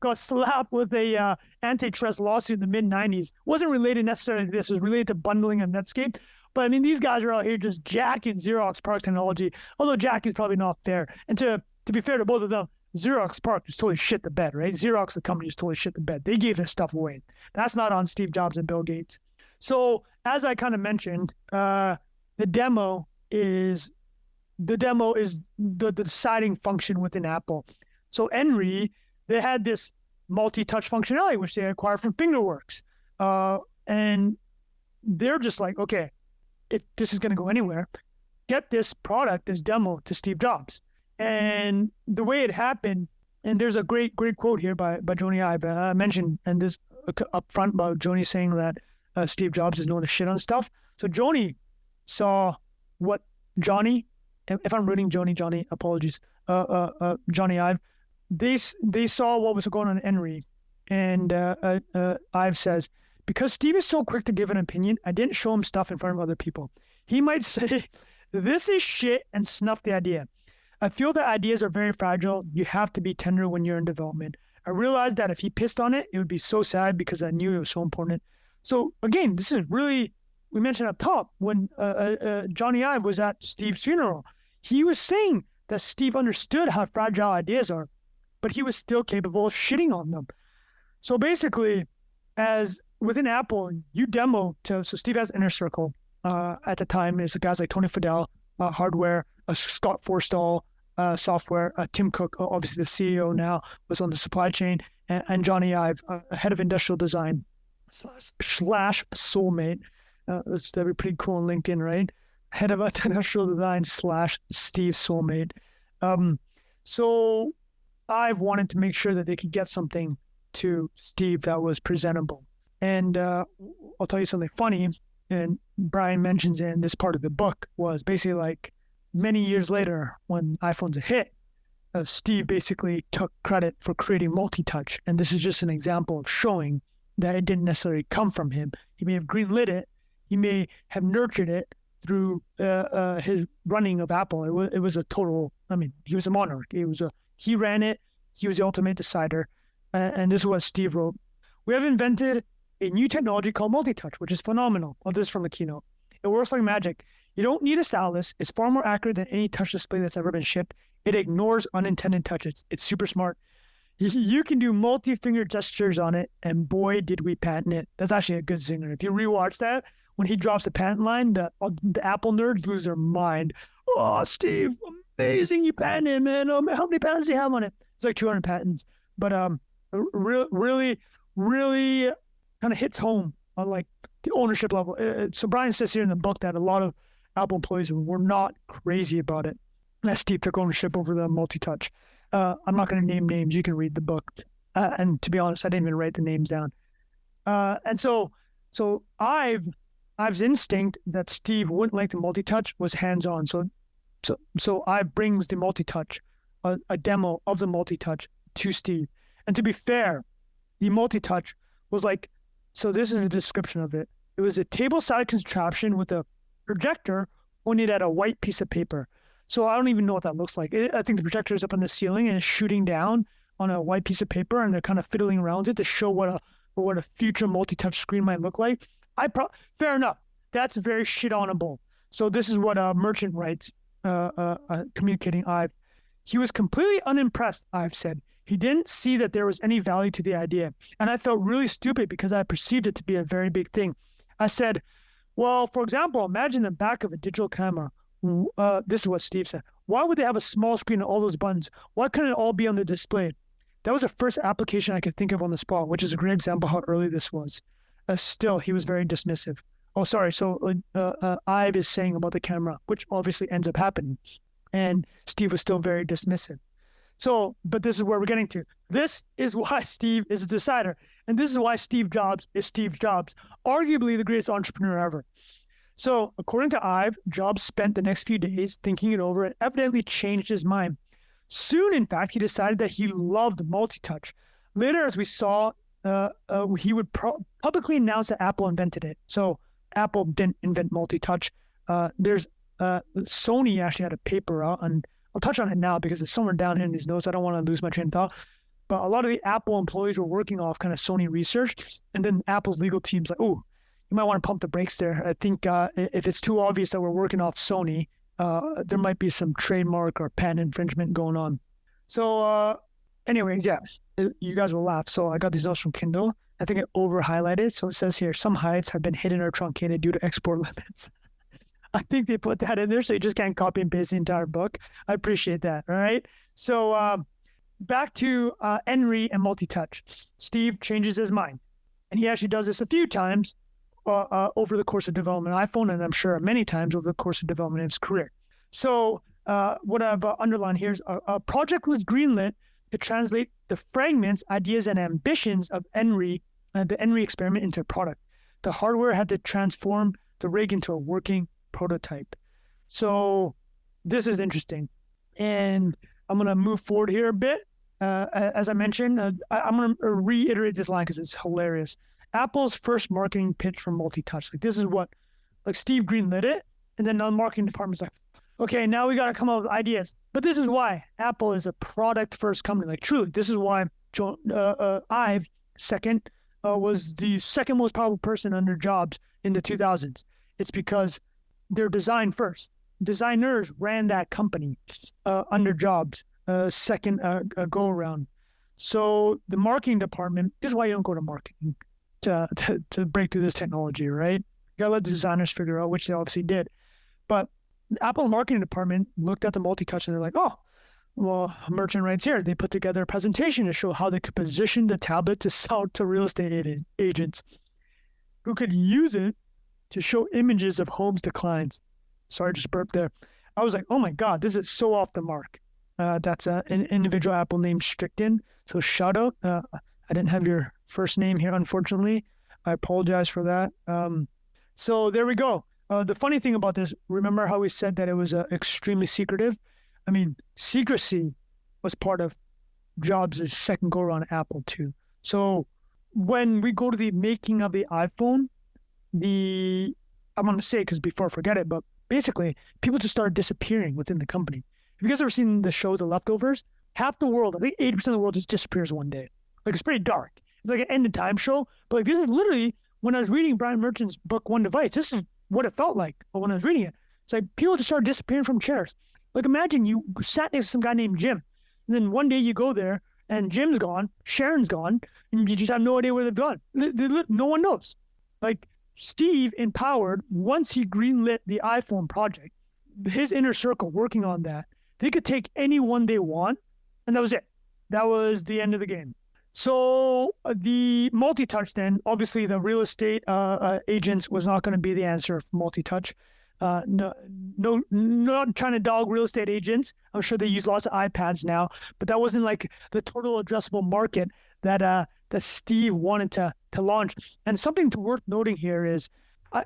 got slapped with a antitrust lawsuit in the mid-90s. Wasn't related necessarily to this. It was related to bundling of Netscape. But I mean, these guys are out here just jacking Xerox PARC technology, although jacking is probably not fair. And to be fair to both of them, Xerox PARC just totally shit the bed, right? Xerox, the company, just totally shit the bed. They gave this stuff away. That's not on Steve Jobs and Bill Gates. So as I kind of mentioned, the demo is the deciding function within Apple. So Enry, they had this multi-touch functionality, which they acquired from Fingerworks. And they're just like, okay, if this is going to go anywhere, get this product, this demo to Steve Jobs. And the way it happened, and there's a great quote here by Jony Ive. I mentioned, and this up front about Jony saying that Steve Jobs is known to shit on stuff. So Jony saw what Johnny, if I'm reading Johnny, apologies, Jony Ive, they saw what was going on in Enry. And Ive says, because Steve is so quick to give an opinion, I didn't show him stuff in front of other people. He might say, this is shit, and snuff the idea. I feel that ideas are very fragile. You have to be tender when you're in development. I realized that if he pissed on it, it would be so sad because I knew it was so important. So again, this is really, we mentioned up top, when Jony Ive was at Steve's funeral, he was saying that Steve understood how fragile ideas are, but he was still capable of shitting on them. So basically, as within Apple, you demo so Steve has Inner Circle at the time. It's guys like Tony Fadell, hardware, Scott Forstall, software, Tim Cook, obviously the CEO now, was on the supply chain, and Jony Ive, head of industrial design slash soulmate. That'd be pretty cool on LinkedIn, right? Head of industrial design slash Steve soulmate. So I've wanted to make sure that they could get something to Steve that was presentable. And I'll tell you something funny, and Brian mentions in this part of the book, was basically like many years later when iPhone's a hit, Steve basically took credit for creating multi-touch. And this is just an example of showing that it didn't necessarily come from him. He may have greenlit it, he may have nurtured it, through his running of Apple. It was a total, I mean, he was a monarch. He ran it. He was the ultimate decider. And this is what Steve wrote. We have invented a new technology called multi-touch, which is phenomenal. Well, this is from the keynote. It works like magic. You don't need a stylus. It's far more accurate than any touch display that's ever been shipped. It ignores unintended touches. It's super smart. You can do multi-finger gestures on it, and boy, did we patent it. That's actually a good zinger. If you rewatch that, when he drops the patent line, the Apple nerds lose their mind. Oh, Steve, amazing, you patented it, man. How many patents do you have on it? It's like 200 patents. But really kind of hits home on like the ownership level. So Brian says here in the book that a lot of Apple employees were not crazy about it. As Steve took ownership over the multi-touch. I'm not going to name names. You can read the book. And to be honest, I didn't even write the names down. And so Ive's instinct that Steve wouldn't like the multi-touch was hands-on. So Ive brings the multi-touch, a demo of the multi-touch to Steve. And to be fair, the multi-touch was like, so this is a description of it. It was a table-side contraption with a projector pointed at a white piece of paper. So I don't even know what that looks like. I think the projector is up on the ceiling and it's shooting down on a white piece of paper, and they're kind of fiddling around it to show what a future multi-touch screen might look like. Fair enough. That's very shit-onable. So this is what a merchant writes, communicating Ive. He was completely unimpressed, Ive said. He didn't see that there was any value to the idea. And I felt really stupid because I perceived it to be a very big thing. I said, well, for example, imagine the back of a digital camera. This is what Steve said. Why would they have a small screen and all those buttons? Why couldn't it all be on the display? That was the first application I could think of on the spot, which is a great example of how early this was. Still, he was very dismissive. Oh, sorry. So Ive is saying about the camera, which obviously ends up happening. And Steve was still very dismissive. So, but this is where we're getting to. This is why Steve is a decider. And this is why Steve Jobs is Steve Jobs, arguably the greatest entrepreneur ever. So, according to Ive, Jobs spent the next few days thinking it over and evidently changed his mind. Soon, in fact, he decided that he loved multi-touch. Later, as we saw, he would publicly announce that Apple invented it. So, Apple didn't invent multi-touch. Sony actually had a paper out, and I'll touch on it now because it's somewhere down here in these notes. I don't want to lose my train of thought. But a lot of the Apple employees were working off kind of Sony research, and then Apple's legal team's like, oh, you might want to pump the brakes there. I think if it's too obvious that we're working off Sony, there might be some trademark or patent infringement going on. So anyways, yeah, you guys will laugh. So I got these notes from Kindle. I think it over-highlighted. So it says here, some heights have been hidden or truncated due to export limits. I think they put that in there so you just can't copy and paste the entire book. I appreciate that, all right? So back to Henry and multi-touch. Steve changes his mind. And he actually does this a few times over the course of development of iPhone, and I'm sure many times over the course of development of his career. So what I've underlined here is a project was greenlit to translate the fragments, ideas, and ambitions of the Henry experiment into a product. The hardware had to transform the rig into a working prototype. So this is interesting. And I'm going to move forward here a bit. As I mentioned, I'm going to reiterate this line because it's hilarious. Apple's first marketing pitch for multi-touch. Like this is what, like Steve greenlit it, and then the marketing department's like, okay, now we got to come up with ideas. But this is why Apple is a product-first company. Like truly, this is why Ive was the second most powerful person under Jobs in the 2000s. It's because they're design first. Designers ran that company under Jobs, second go around. So the marketing department, this is why you don't go to marketing to break through this technology, right? You gotta let the designers figure out, which they obviously did. But the Apple marketing department looked at the multi-touch and they're like, oh, well, merchant writes here. They put together a presentation to show how they could position the tablet to sell to real estate agents who could use it to show images of homes to clients. Sorry, just burped there. I was like, oh my God, this is so off the mark. That's an individual Apple named Strickton. So shout out. I didn't have your first name here, unfortunately. I apologize for that. So there we go. The funny thing about this, remember how we said that it was extremely secretive? I mean, secrecy was part of Jobs' second go-around at Apple too. So when we go to the making of the iPhone, the I want to say because before I forget it, but basically people just started disappearing within the company. Have you guys ever seen the show The Leftovers? Half the world, I think 80% of the world just disappears one day. Like it's pretty dark. It's like an end of time show. But like this is literally when I was reading Brian Merchant's book One Device, this is what it felt like when I was reading it. It's like people just started disappearing from chairs. Like imagine you sat next to some guy named Jim, and then one day you go there and Jim's gone, Sharon's gone, and you just have no idea where they've gone. No one knows. Like Steve empowered, once he greenlit the iPhone project, his inner circle working on that, they could take anyone they want, and that was it. That was the end of the game. So the multi-touch then, obviously the real estate agents was not going to be the answer for multi-touch. No, not trying to dog real estate agents. I'm sure they use lots of iPads now, but that wasn't like the total addressable market that Steve wanted to launch. And something worth noting here is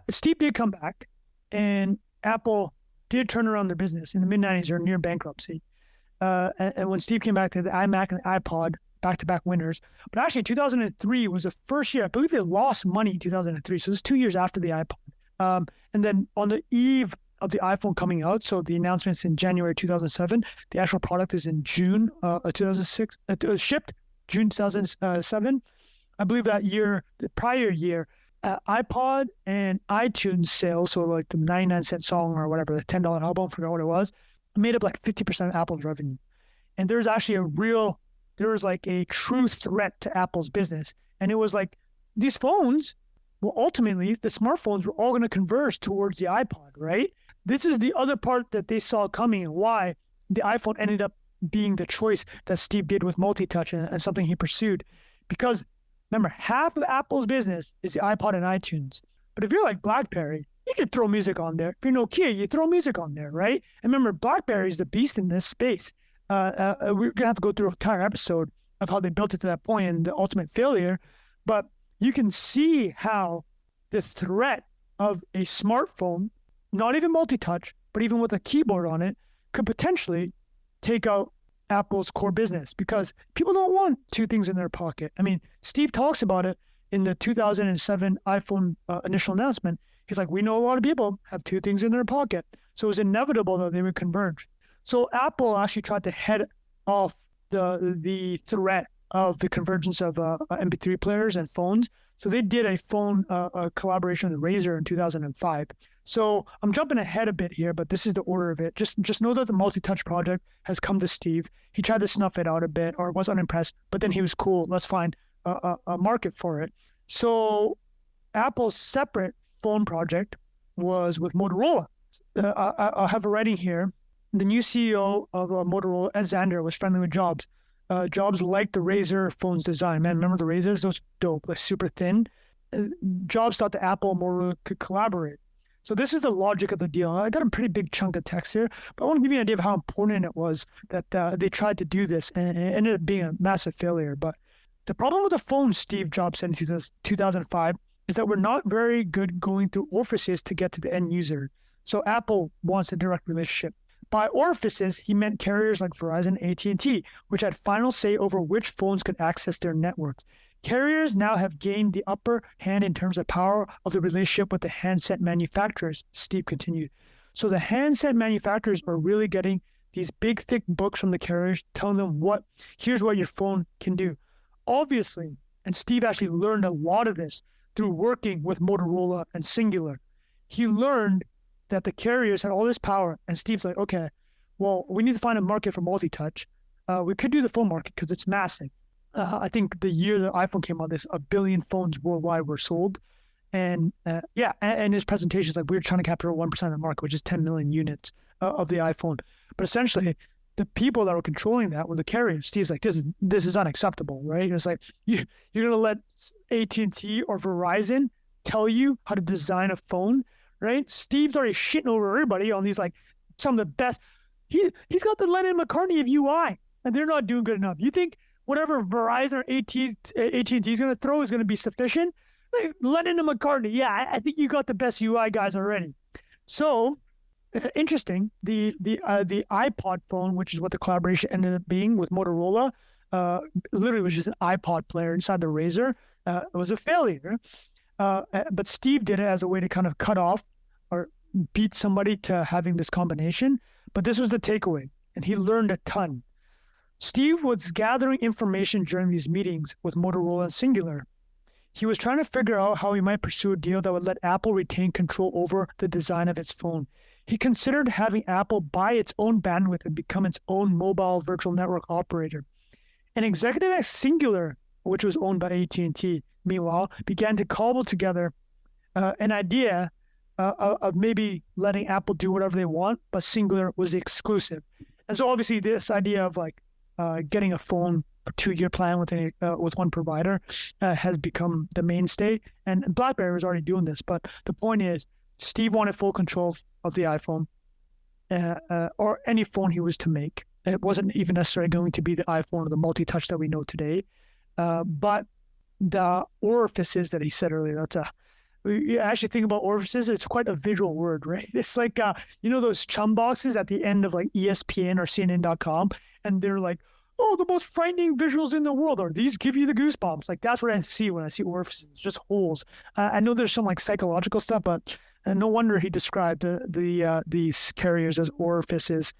Steve did come back, and Apple did turn around their business in the mid-90s or near bankruptcy. And when Steve came back to the iMac and the iPod, back-to-back winners. But actually, 2003 was the first year. I believe they lost money in 2003. So this is 2 years after the iPod. And then on the eve of the iPhone coming out, so the announcement's in January 2007, the actual product is in June 2006. It was shipped June 2007. I believe that year, the prior year, iPod and iTunes sales, so like the 99-cent song or whatever, the $10 album, I forgot what it was, made up like 50% of Apple's revenue. And there's actually there was like a true threat to Apple's business. And it was like these phones, well, ultimately, the smartphones were all going to converge towards the iPod, right? This is the other part that they saw coming and why the iPhone ended up being the choice that Steve did with multi-touch and something he pursued. Because remember, half of Apple's business is the iPod and iTunes. But if you're like BlackBerry, you can throw music on there. If you're Nokia, you throw music on there, right? And remember, BlackBerry is the beast in this space. We're going to have to go through an entire episode of how they built it to that point and the ultimate failure. But you can see how the threat of a smartphone, not even multi-touch, but even with a keyboard on it, could potentially take out Apple's core business because people don't want two things in their pocket. I mean, Steve talks about it in the 2007 iPhone initial announcement. He's like, we know a lot of people have two things in their pocket. So it was inevitable that they would converge. So Apple actually tried to head off the threat of the convergence of MP3 players and phones. So they did a phone collaboration with Razer in 2005. So I'm jumping ahead a bit here, but this is the order of it. Just know that the multi-touch project has come to Steve. He tried to snuff it out a bit or was unimpressed, but then he was cool. Let's find a market for it. So Apple's separate phone project was with Motorola. I have a writing here. The new CEO of Motorola, Ed Zander, was friendly with Jobs. Jobs liked the Razer phone's design. Man, remember the Razers? Those dope, like super thin. Jobs thought that Apple and Motorola could collaborate. So this is the logic of the deal. I got a pretty big chunk of text here, but I want to give you an idea of how important it was that they tried to do this, and it ended up being a massive failure. But the problem with the phone, Steve Jobs said in 2005, is that we're not very good going through orifices to get to the end user. So Apple wants a direct relationship. By orifices, he meant carriers like Verizon and AT&T, which had final say over which phones could access their networks. Carriers now have gained the upper hand in terms of power of the relationship with the handset manufacturers, Steve continued. So the handset manufacturers are really getting these big, thick books from the carriers telling them here's what your phone can do. Obviously, and Steve actually learned a lot of this through working with Motorola and Singular. He learned that the carriers had all this power, and Steve's like, okay, well, we need to find a market for multi-touch. We could do the phone market because it's massive. I think the year the iPhone came out, 1 billion phones worldwide were sold. And and his presentation is like, we're trying to capture 1% of the market, which is 10 million units of the iPhone. But essentially, the people that were controlling that were the carriers. Steve's like, this is unacceptable, right? It's like, you're going to let AT&T or Verizon tell you how to design a phone, right? Steve's already shitting over everybody on these, like, some of the best. He's got the Lennon McCartney of UI, and they're not doing good enough. You think whatever Verizon or AT&T is going to throw is going to be sufficient? Like, Lennon and McCartney, yeah, I think you got the best UI guys already. So it's interesting. The iPod phone, which is what the collaboration ended up being with Motorola, literally was just an iPod player inside the Razer. It was a failure. But Steve did it as a way to kind of cut off beat somebody to having this combination, but this was the takeaway, and he learned a ton. Steve was gathering information during these meetings with Motorola and Singular. He was trying to figure out how he might pursue a deal that would let Apple retain control over the design of its phone. He considered having Apple buy its own bandwidth and become its own mobile virtual network operator. An executive at Singular, which was owned by AT&T, meanwhile, began to cobble together an idea of maybe letting Apple do whatever they want, but Singular was the exclusive. And so obviously this idea of like getting a phone a 2-year plan with one provider has become the mainstay. And BlackBerry was already doing this. But the point is, Steve wanted full control of the iPhone or any phone he was to make. It wasn't even necessarily going to be the iPhone or the multi-touch that we know today. But the orifices that he said earlier, you actually think about orifices, it's quite a visual word, right? It's like, those chum boxes at the end of like ESPN or CNN.com, and they're like, oh, the most frightening visuals in the world, or these give you the goosebumps. Like that's what I see when I see orifices, just holes. I know there's some like psychological stuff, but no wonder he described these carriers as orifices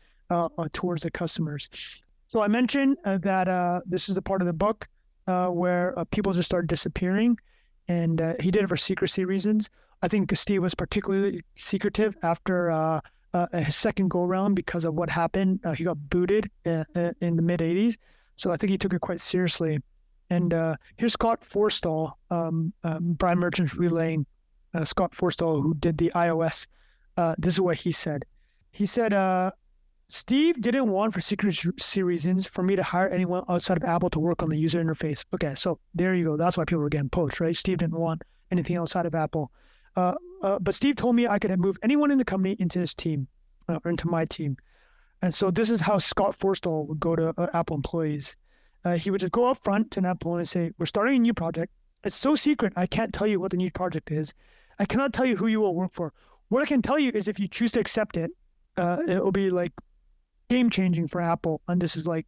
towards the customers. So I mentioned that this is the part of the book where people just started disappearing, and he did it for secrecy reasons. I think Steve was particularly secretive after his second go-around because of what happened. He got booted in the mid-'80s, so I think he took it quite seriously. And here's Scott Forstall, Brian Merchant's relaying Scott Forstall, who did the iOS. This is what he said. He said, Steve didn't want, for secrecy reasons, for me to hire anyone outside of Apple to work on the user interface. Okay, so there you go. That's why people were getting poached, right? Steve didn't want anything outside of Apple. But Steve told me I could move anyone in the company into his team, or into my team. And so this is how Scott Forstall would go to Apple employees. He would just go up front to an Apple and say, we're starting a new project. It's so secret, I can't tell you what the new project is. I cannot tell you who you will work for. What I can tell you is if you choose to accept it, it will be like game-changing for Apple. And this is like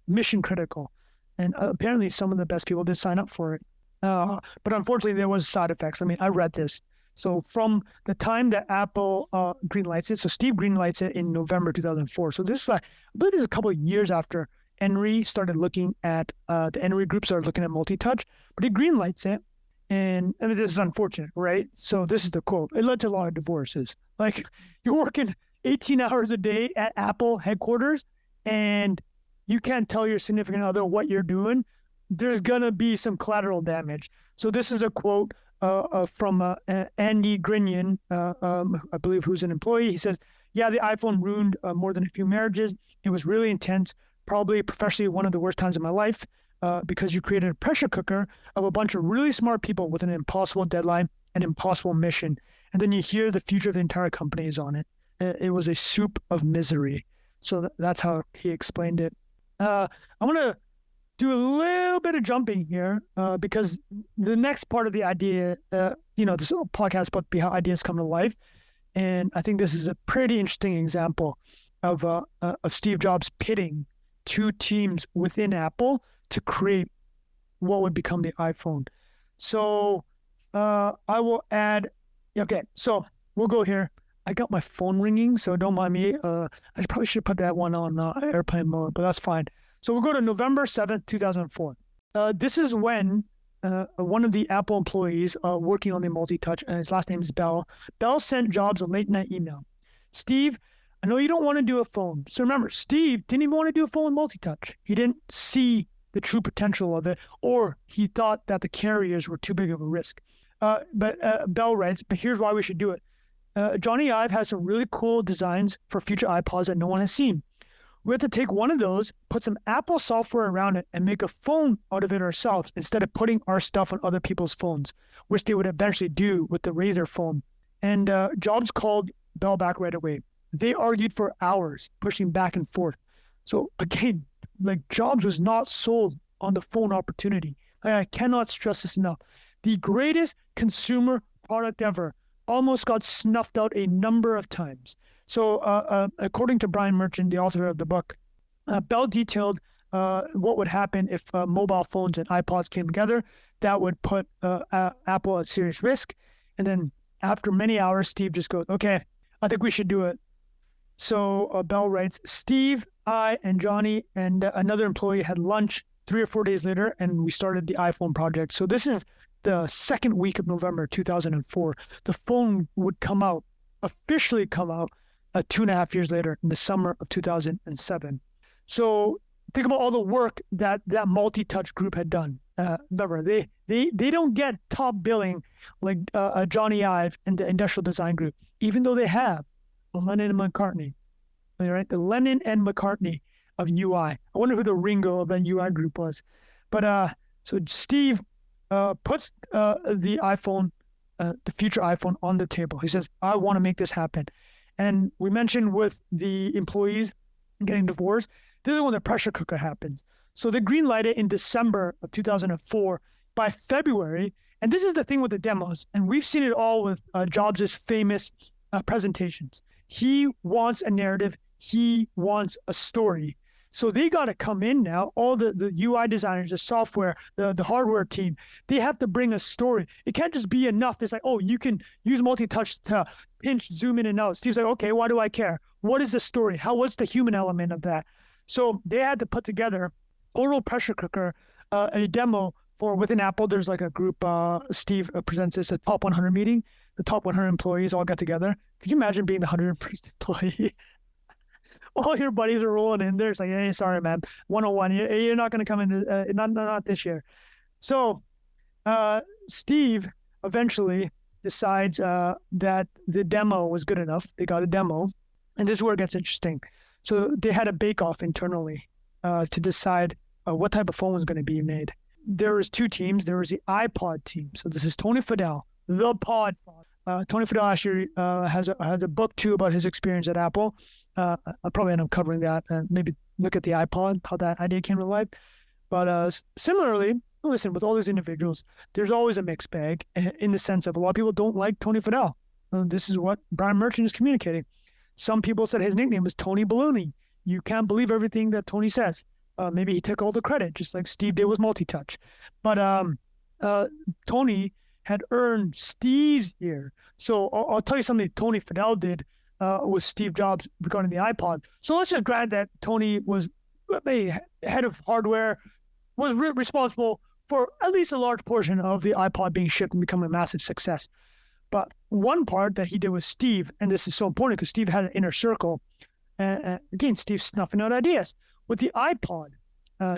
mission critical. And apparently some of the best people did sign up for it. But unfortunately, there was side effects. I mean, I read this. So from the time that Apple greenlights it, so Steve greenlights it in November 2004. So this is I believe this is a couple of years after Henry started looking at, the Henry group started looking at multi-touch, but he greenlights it. And I mean, this is unfortunate, right? So this is the quote. It led to a lot of divorces. Like you're working 18 hours a day at Apple headquarters and you can't tell your significant other what you're doing. There's going to be some collateral damage. So this is a quote from Andy Grinion, I believe, who's an employee. He says, yeah, the iPhone ruined more than a few marriages. It was really intense, probably professionally one of the worst times of my life because you created a pressure cooker of a bunch of really smart people with an impossible deadline and impossible mission. And then you hear the future of the entire company is on it. It was a soup of misery. So that's how he explained it. I'm going to do a little bit of jumping here because the next part of the idea, this podcast about how ideas come to life. And I think this is a pretty interesting example of Steve Jobs pitting two teams within Apple to create what would become the iPhone. So I will add, okay, so we'll go here. I got my phone ringing, so don't mind me. I probably should put that one on airplane mode, but that's fine. So we'll go to November 7th, 2004. This is when one of the Apple employees working on the multi-touch, and his last name is Bell. Bell sent Jobs a late-night email. Steve, I know you don't want to do a phone. So remember, Steve didn't even want to do a phone with multi-touch. He didn't see the true potential of it, or he thought that the carriers were too big of a risk. But Bell writes, but here's why we should do it. Johnny Ive has some really cool designs for future iPods that no one has seen. We have to take one of those, put some Apple software around it, and make a phone out of it ourselves instead of putting our stuff on other people's phones, which they would eventually do with the Razr phone. And Jobs called Bell back right away. They argued for hours, pushing back and forth. So again, like Jobs was not sold on the phone opportunity. I cannot stress this enough. The greatest consumer product ever almost got snuffed out a number of times. So according to Brian Merchant, the author of the book, Bell detailed what would happen if mobile phones and iPods came together. That would put Apple at serious risk. And then After many hours, Steve just goes, okay, I think we should do it. So Bell writes, Steve, I, and Johnny and another employee had lunch 3 or 4 days later, and we started the iPhone project. So this is the second week of November 2004. The phone would officially come out 2.5 years later in the summer of 2007. So think about all the work that multi-touch group had done. Remember, they don't get top billing like Johnny Ive and the Industrial Design Group, even though they have Lennon and McCartney. Right, the Lennon and McCartney of UI. I wonder who the Ringo of that UI group was. But so Steve puts the iPhone, the future iPhone, on the table. He says, I want to make this happen. And we mentioned with the employees getting divorced, this is when the pressure cooker happens. So they greenlight it in December of 2004. By February, and this is the thing with the demos, and we've seen it all with Jobs' famous presentations. He wants a narrative. He wants a story. So they got to come in now, all the UI designers, the software, the hardware team, they have to bring a story. It can't just be enough. It's like, oh, you can use multi-touch to pinch, zoom in and out. Steve's like, okay, why do I care? What is the story? What's the human element of that? So they had to put together oral pressure cooker, a demo for within Apple. There's like a group, Steve presents this, a top 100 meeting. The top 100 employees all got together. Could you imagine being the 101st employee? All your buddies are rolling in there. It's like, hey, sorry, man. 101, you're not going to come in, not this year. So Steve eventually decides that the demo was good enough. They got a demo. And this is where it gets interesting. So they had a bake-off internally to decide what type of phone was going to be made. There was two teams. There was the iPod team. So this is Tony Fadell, the pod father. Tony Fadell actually has a book too about his experience at Apple. I'll probably end up covering that and maybe look at the iPod, how that idea came to life. But similarly, listen, with all these individuals, there's always a mixed bag in the sense of a lot of people don't like Tony Fadell. This is what Brian Merchant is communicating. Some people said his nickname was Tony Baloney. You can't believe everything that Tony says. Maybe he took all the credit, just like Steve did with multi-touch. But Tony had earned Steve's ear. So I'll tell you something Tony Fadell did with Steve Jobs regarding the iPod. So let's just grant that Tony was a head of hardware, was responsible for at least a large portion of the iPod being shipped and becoming a massive success. But one part that he did with Steve, and this is so important because Steve had an inner circle, again, Steve snuffing out ideas. With the iPod,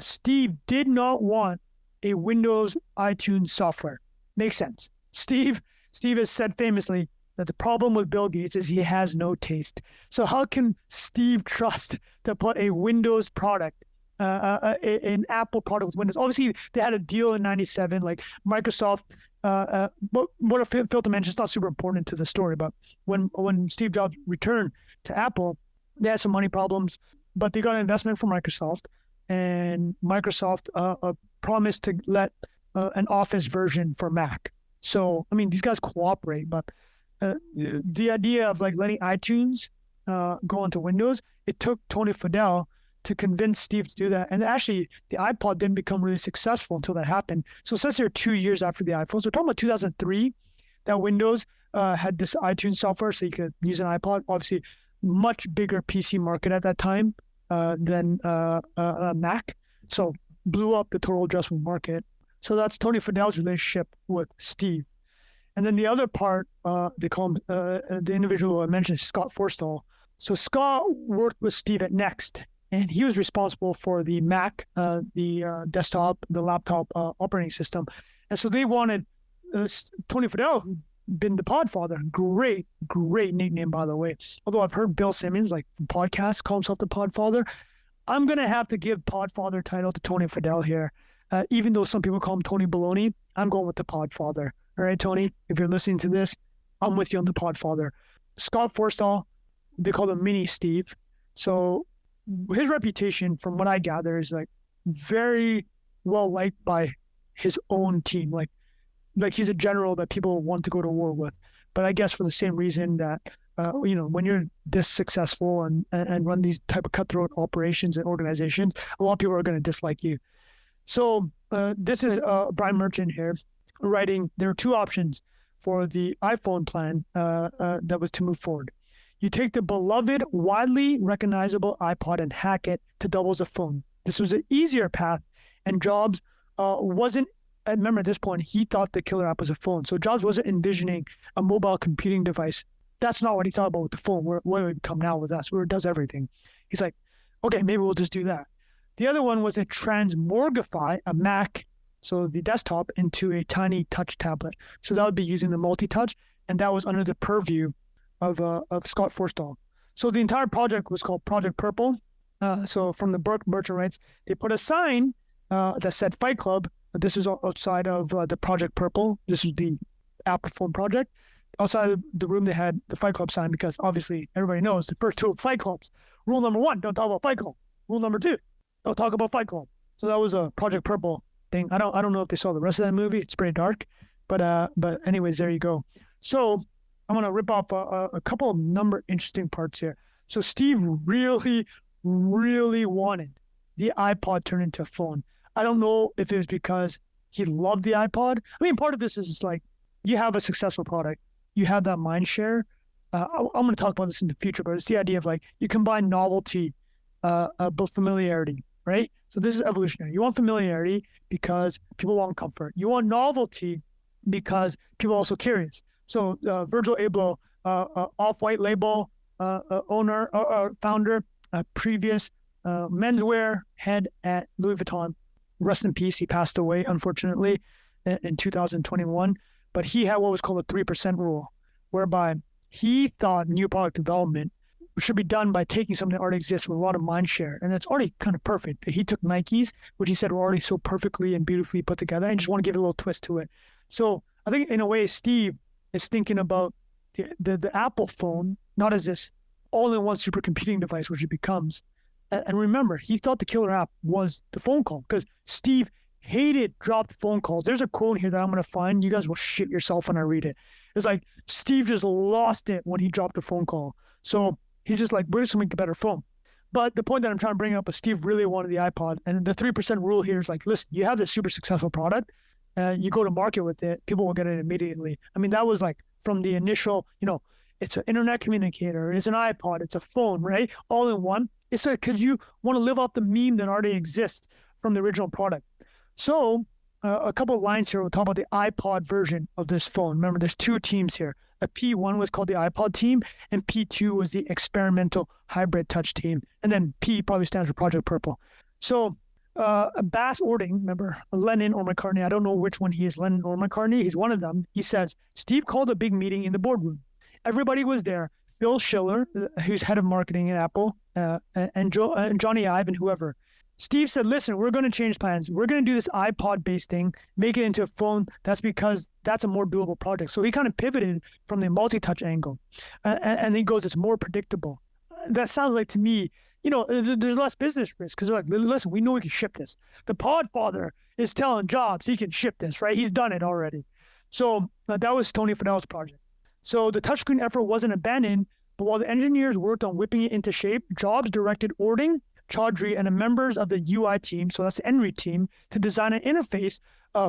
Steve did not want a Windows iTunes software. Makes sense. Steve has said famously that the problem with Bill Gates is he has no taste. So how can Steve trust to put a Windows product, an Apple product with Windows? Obviously, they had a deal in '97, like Microsoft. But what I failed to mention, it's not super important to the story, but when Steve Jobs returned to Apple, they had some money problems, but they got an investment from Microsoft, and Microsoft promised to let an Office version for Mac. So, I mean, these guys cooperate, but the idea of like letting iTunes go into Windows, it took Tony Fadell to convince Steve to do that. And actually, the iPod didn't become really successful until that happened. So it says here 2 years after the iPhone. So we're talking about 2003, that Windows had this iTunes software, so you could use an iPod. Obviously, much bigger PC market at that time than Mac. So blew up the total addressable market. So that's Tony Fadell's relationship with Steve. And then the other part, they call him, the individual I mentioned, Scott Forstall. So Scott worked with Steve at Next, and he was responsible for the Mac, the desktop, the laptop operating system. And so they wanted Tony Fadell, who'd been the Podfather. Great nickname, by the way. Although I've heard Bill Simmons, like podcasts, call himself the Podfather. I'm going to have to give Podfather title to Tony Fadell here. Even though some people call him Tony Baloney, I'm going with the Podfather. All right, Tony, if you're listening to this, I'm with you on the Podfather. Scott Forstall, they call him Mini Steve. So his reputation, from what I gather, is like very well liked by his own team. Like he's a general that people want to go to war with. But I guess for the same reason that, when you're this successful and run these type of cutthroat operations and organizations, a lot of people are going to dislike you. So this is Brian Merchant here writing, there are two options for the iPhone plan that was to move forward. You take the beloved, widely recognizable iPod and hack it to double as a phone. This was an easier path, and Jobs wasn't. I remember at this point, he thought the killer app was a phone. So Jobs wasn't envisioning a mobile computing device. That's not what he thought about with the phone, where it would come now with us, where it does everything. He's like, okay, maybe we'll just do that. The other one was a transmorgify a Mac, so the desktop, into a tiny touch tablet. So that would be using the multi-touch, and that was under the purview of Scott Forstall. So the entire project was called Project Purple. So from the Burke merchant rights, they put a sign that said Fight Club. This is outside of the Project Purple. This is the Apple phone project. Outside of the room, they had the Fight Club sign because obviously everybody knows the first two Fight Clubs. Rule number 1, don't talk about Fight Club. Rule number 2, don't talk about Fight Club. So that was a Project Purple thing. I don't know if they saw the rest of that movie. It's pretty dark, but anyways, there you go. So I'm gonna rip off a couple of interesting parts here. So Steve really wanted the iPod turned into a phone. I don't know if it was because he loved the iPod. I mean, part of this is like you have a successful product, you have that mind share. I'm going to talk about this in the future, but it's the idea of like you combine novelty, but familiarity, right? So this is evolutionary. You want familiarity because people want comfort. You want novelty because people are also curious. So Virgil Abloh, off-white label owner, founder, previous menswear head at Louis Vuitton. Rest in peace. He passed away, unfortunately, in 2021. But he had what was called a 3% rule, whereby he thought new product development should be done by taking something that already exists with a lot of mind share. And it's already kind of perfect. He took Nikes, which he said were already so perfectly and beautifully put together, and just want to give a little twist to it. So I think in a way, Steve is thinking about the Apple phone, not as this all-in-one supercomputing device, which it becomes. And remember, he thought the killer app was the phone call because Steve hated dropped phone calls. There's a quote here that I'm going to find. You guys will shit yourself when I read it. It's like Steve just lost it when he dropped a phone call. So he's just like, we're just going to make a better phone. But the point that I'm trying to bring up is Steve really wanted the iPod. And the 3% rule here is like, listen, you have this super successful product. You go to market with it, people will get it immediately. I mean, that was like from the initial, it's an internet communicator, it's an iPod, it's a phone, right? All in one. It's like, because you want to live off the meme that already exists from the original product. So a couple of lines here, we'll talk about the iPod version of this phone. Remember, there's two teams here. A P1 was called the iPod team, and P2 was the experimental hybrid touch team. And then P probably stands for Project Purple. So Bas Ording, remember, Lennon or McCartney, I don't know which one he is, Lennon or McCartney, he's one of them. He says, Steve called a big meeting in the boardroom. Everybody was there. Phil Schiller, who's head of marketing at Apple, and Johnny Ive and whoever. Steve said, listen, we're going to change plans. We're going to do this iPod-based thing, make it into a phone. That's because that's a more doable project. So he kind of pivoted from the multi-touch angle. And he goes, it's more predictable. That sounds like to me, there's less business risk because they're like, listen, we know we can ship this. The Podfather is telling Jobs he can ship this, right? He's done it already. So that was Tony Fadell's project. So the touchscreen effort wasn't abandoned, but while the engineers worked on whipping it into shape, Jobs directed Ording, Chaudhry, and the members of the UI team, so that's the Enry team, to design an interface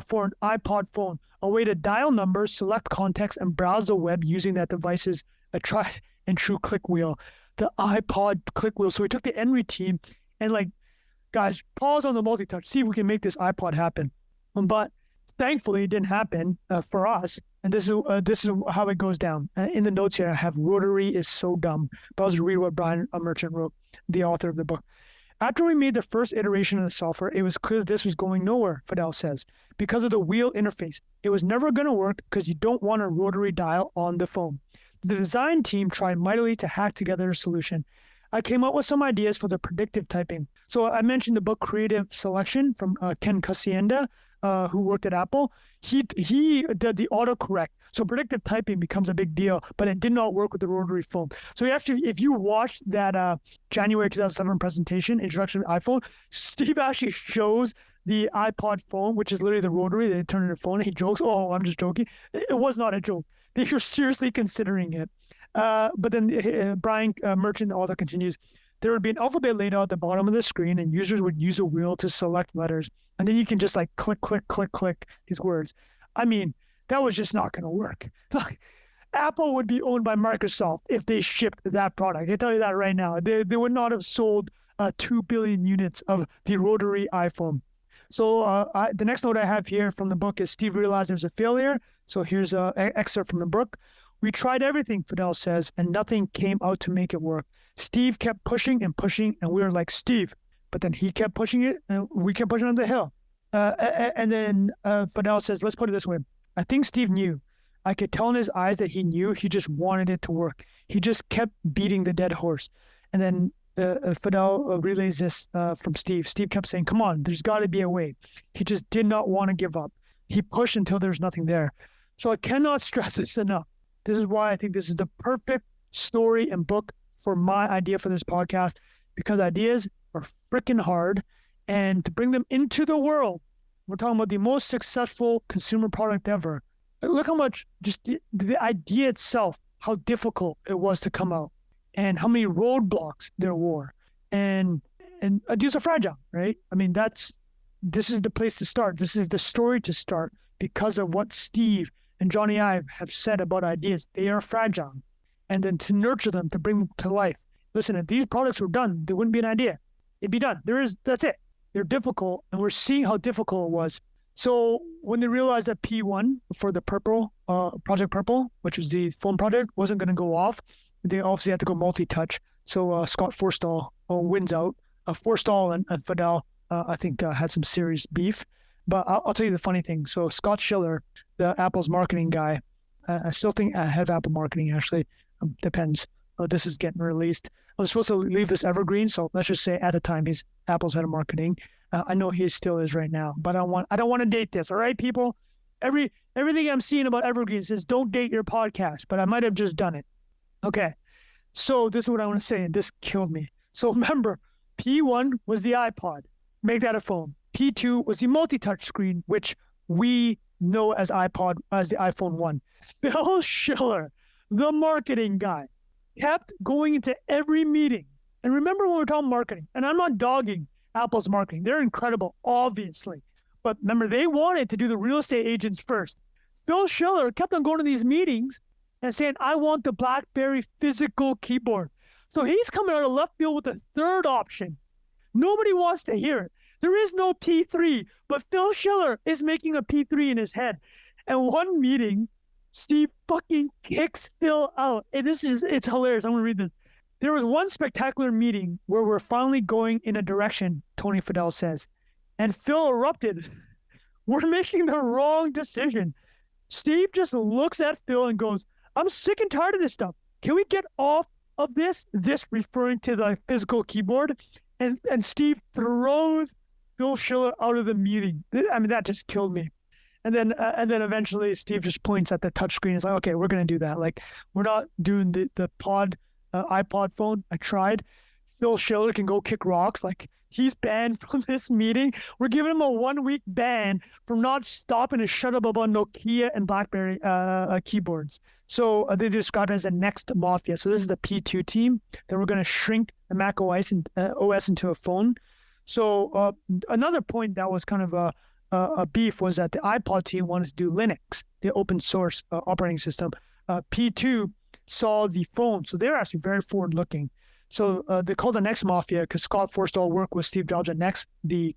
for an iPod phone, a way to dial numbers, select context, and browse the web using that device's tried and true click wheel, the iPod click wheel. So we took the Enry team and guys, pause on the multi-touch, see if we can make this iPod happen. But thankfully, it didn't happen for us. And this is how it goes down. In the notes here, I have rotary is so dumb. But I'll just read what Brian Merchant wrote, the author of the book. After we made the first iteration of the software, it was clear that this was going nowhere, Fadell says, because of the wheel interface. It was never going to work because you don't want a rotary dial on the phone. The design team tried mightily to hack together a solution. I came up with some ideas for the predictive typing. So I mentioned the book Creative Selection from Ken Casienda, who worked at Apple. He did the autocorrect. So predictive typing becomes a big deal, but it did not work with the rotary phone. So if you watch that January 2007 presentation, Introduction to iPhone, Steve actually shows the iPod phone, which is literally the rotary. They turn into a phone, and he jokes, oh, I'm just joking. It was not a joke. They were seriously considering it. But then Brian Merchant, the author, continues, there would be an alphabet laid out at the bottom of the screen, and users would use a wheel to select letters. And then you can just click, click, click, click these words. I mean, that was just not going to work. Like, Apple would be owned by Microsoft if they shipped that product. I can tell you that right now. They would not have sold 2 billion units of the rotary iPhone. So the next note I have here from the book is Steve realized there's a failure. So here's an excerpt from the book. We tried everything, Fidel says, and nothing came out to make it work. Steve kept pushing and pushing, and we were like, Steve. But then he kept pushing it, and we kept pushing on the hill. And then Fidel says, let's put it this way. I think Steve knew. I could tell in his eyes that he knew. He just wanted it to work. He just kept beating the dead horse. And then Fidel relays this from Steve. Steve kept saying, come on, there's got to be a way. He just did not want to give up. He pushed until there's nothing there. So I cannot stress this enough. This is why I think this is the perfect story and book for my idea for this podcast, because ideas are freaking hard. And to bring them into the world, we're talking about the most successful consumer product ever. Look how much just the idea itself, how difficult it was to come out, and how many roadblocks there were. And ideas are fragile, right? I mean, this is the place to start. This is the story to start because of what Steve and Johnny Ive have said about ideas. They are fragile. And then to nurture them, to bring them to life. Listen, if these products were done, there wouldn't be an idea. It'd be done. That's it. They're difficult, and we're seeing how difficult it was. So when they realized that P1 for the Purple, Project Purple, which was the phone project, wasn't going to go off, they obviously had to go multi-touch. So Scott Forstall wins out. Forstall and Fidel, I think, had some serious beef. But I'll tell you the funny thing. So Scott Schiller, the Apple's marketing guy, I still think head of Apple marketing, actually, depends. This is getting released. I was supposed to leave this evergreen, so let's just say at the time he's Apple's head of marketing. I know he still is right now, but I don't want to date this. All right, people. Everything I'm seeing about evergreen says don't date your podcast, but I might have just done it. Okay, so this is what I want to say, and this killed me. So remember, P1 was the iPod. Make that a phone. P2 was the multi-touch screen, which we know as the iPhone 1. Phil Schiller, the marketing guy, kept going into every meeting. And remember when we're talking marketing, and I'm not dogging Apple's marketing. They're incredible, obviously. But remember, they wanted to do the real estate agents first. Phil Schiller kept on going to these meetings and saying, I want the BlackBerry physical keyboard. So he's coming out of left field with a third option. Nobody wants to hear it. There is no P3, but Phil Schiller is making a P3 in his head. And one meeting, Steve fucking kicks Phil out. And it's hilarious. I'm going to read this. There was one spectacular meeting where we're finally going in a direction, Tony Fidel says. And Phil erupted. We're making the wrong decision. Steve just looks at Phil and goes, I'm sick and tired of this stuff. Can we get off of this? This referring to the physical keyboard. And Steve throws Phil Schiller out of the meeting. I mean, that just killed me. And then eventually Steve just points at the touchscreen. It's like, okay, we're going to do that. Like, we're not doing the iPod phone. I tried. Phil Schiller can go kick rocks. Like, he's banned from this meeting. We're giving him a 1-week ban from not stopping to shut up about Nokia and BlackBerry keyboards. So they describe it as a next mafia. So this is the P2 team that we're going to shrink the Mac OS into a phone. So another point that was kind of a beef was that the iPod team wanted to do Linux, the open source operating system. P2 saw the phone, so they're actually very forward looking. So they called the Next Mafia because Scott Forstall worked with Steve Jobs at Next, the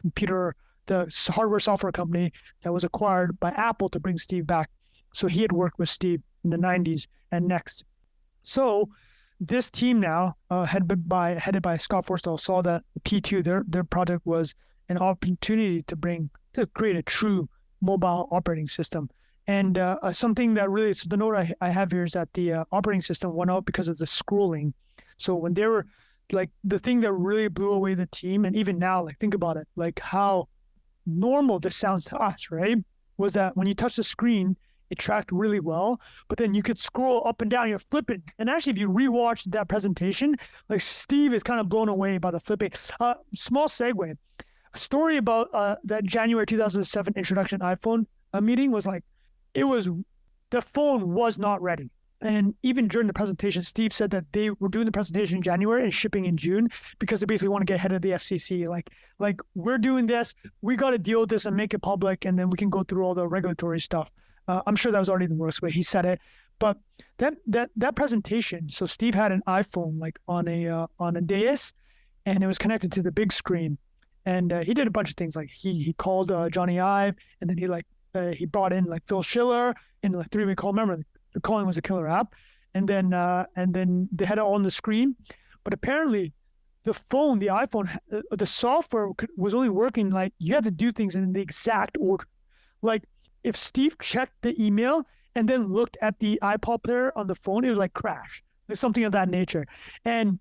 hardware software company that was acquired by Apple to bring Steve back. So he had worked with Steve in the 90s and Next. So this team now, headed by Scott Forstall, saw that P2, their project was an opportunity to create a true mobile operating system. And something that really, so the note I have here is that the operating system went out because of the scrolling. So when they were, like, the thing that really blew away the team, and even now, like, think about it, like how normal this sounds to us, right? Was that when you touch the screen, it tracked really well, but then you could scroll up and down, you're flipping. And actually, if you rewatch that presentation, like, Steve is kind of blown away by the flipping. Small segue. A story about that January 2007 introduction iPhone meeting was like, the phone was not ready. And even during the presentation, Steve said that they were doing the presentation in January and shipping in June because they basically want to get ahead of the FCC. Like we're doing this, we got to deal with this and make it public, and then we can go through all the regulatory stuff. I'm sure that was already the worst way he said it. But that presentation, so Steve had an iPhone like on a dais, and it was connected to the big screen. And he did a bunch of things. Like he called Johnny Ive, and then he brought in like Phil Schiller in like three-way call. Remember, the calling was a killer app. And then they had it on the screen. But apparently the phone, the iPhone, the software was only working like you had to do things in the exact order. Like if Steve checked the email and then looked at the iPod player on the phone, it would like crash. Like something of that nature. And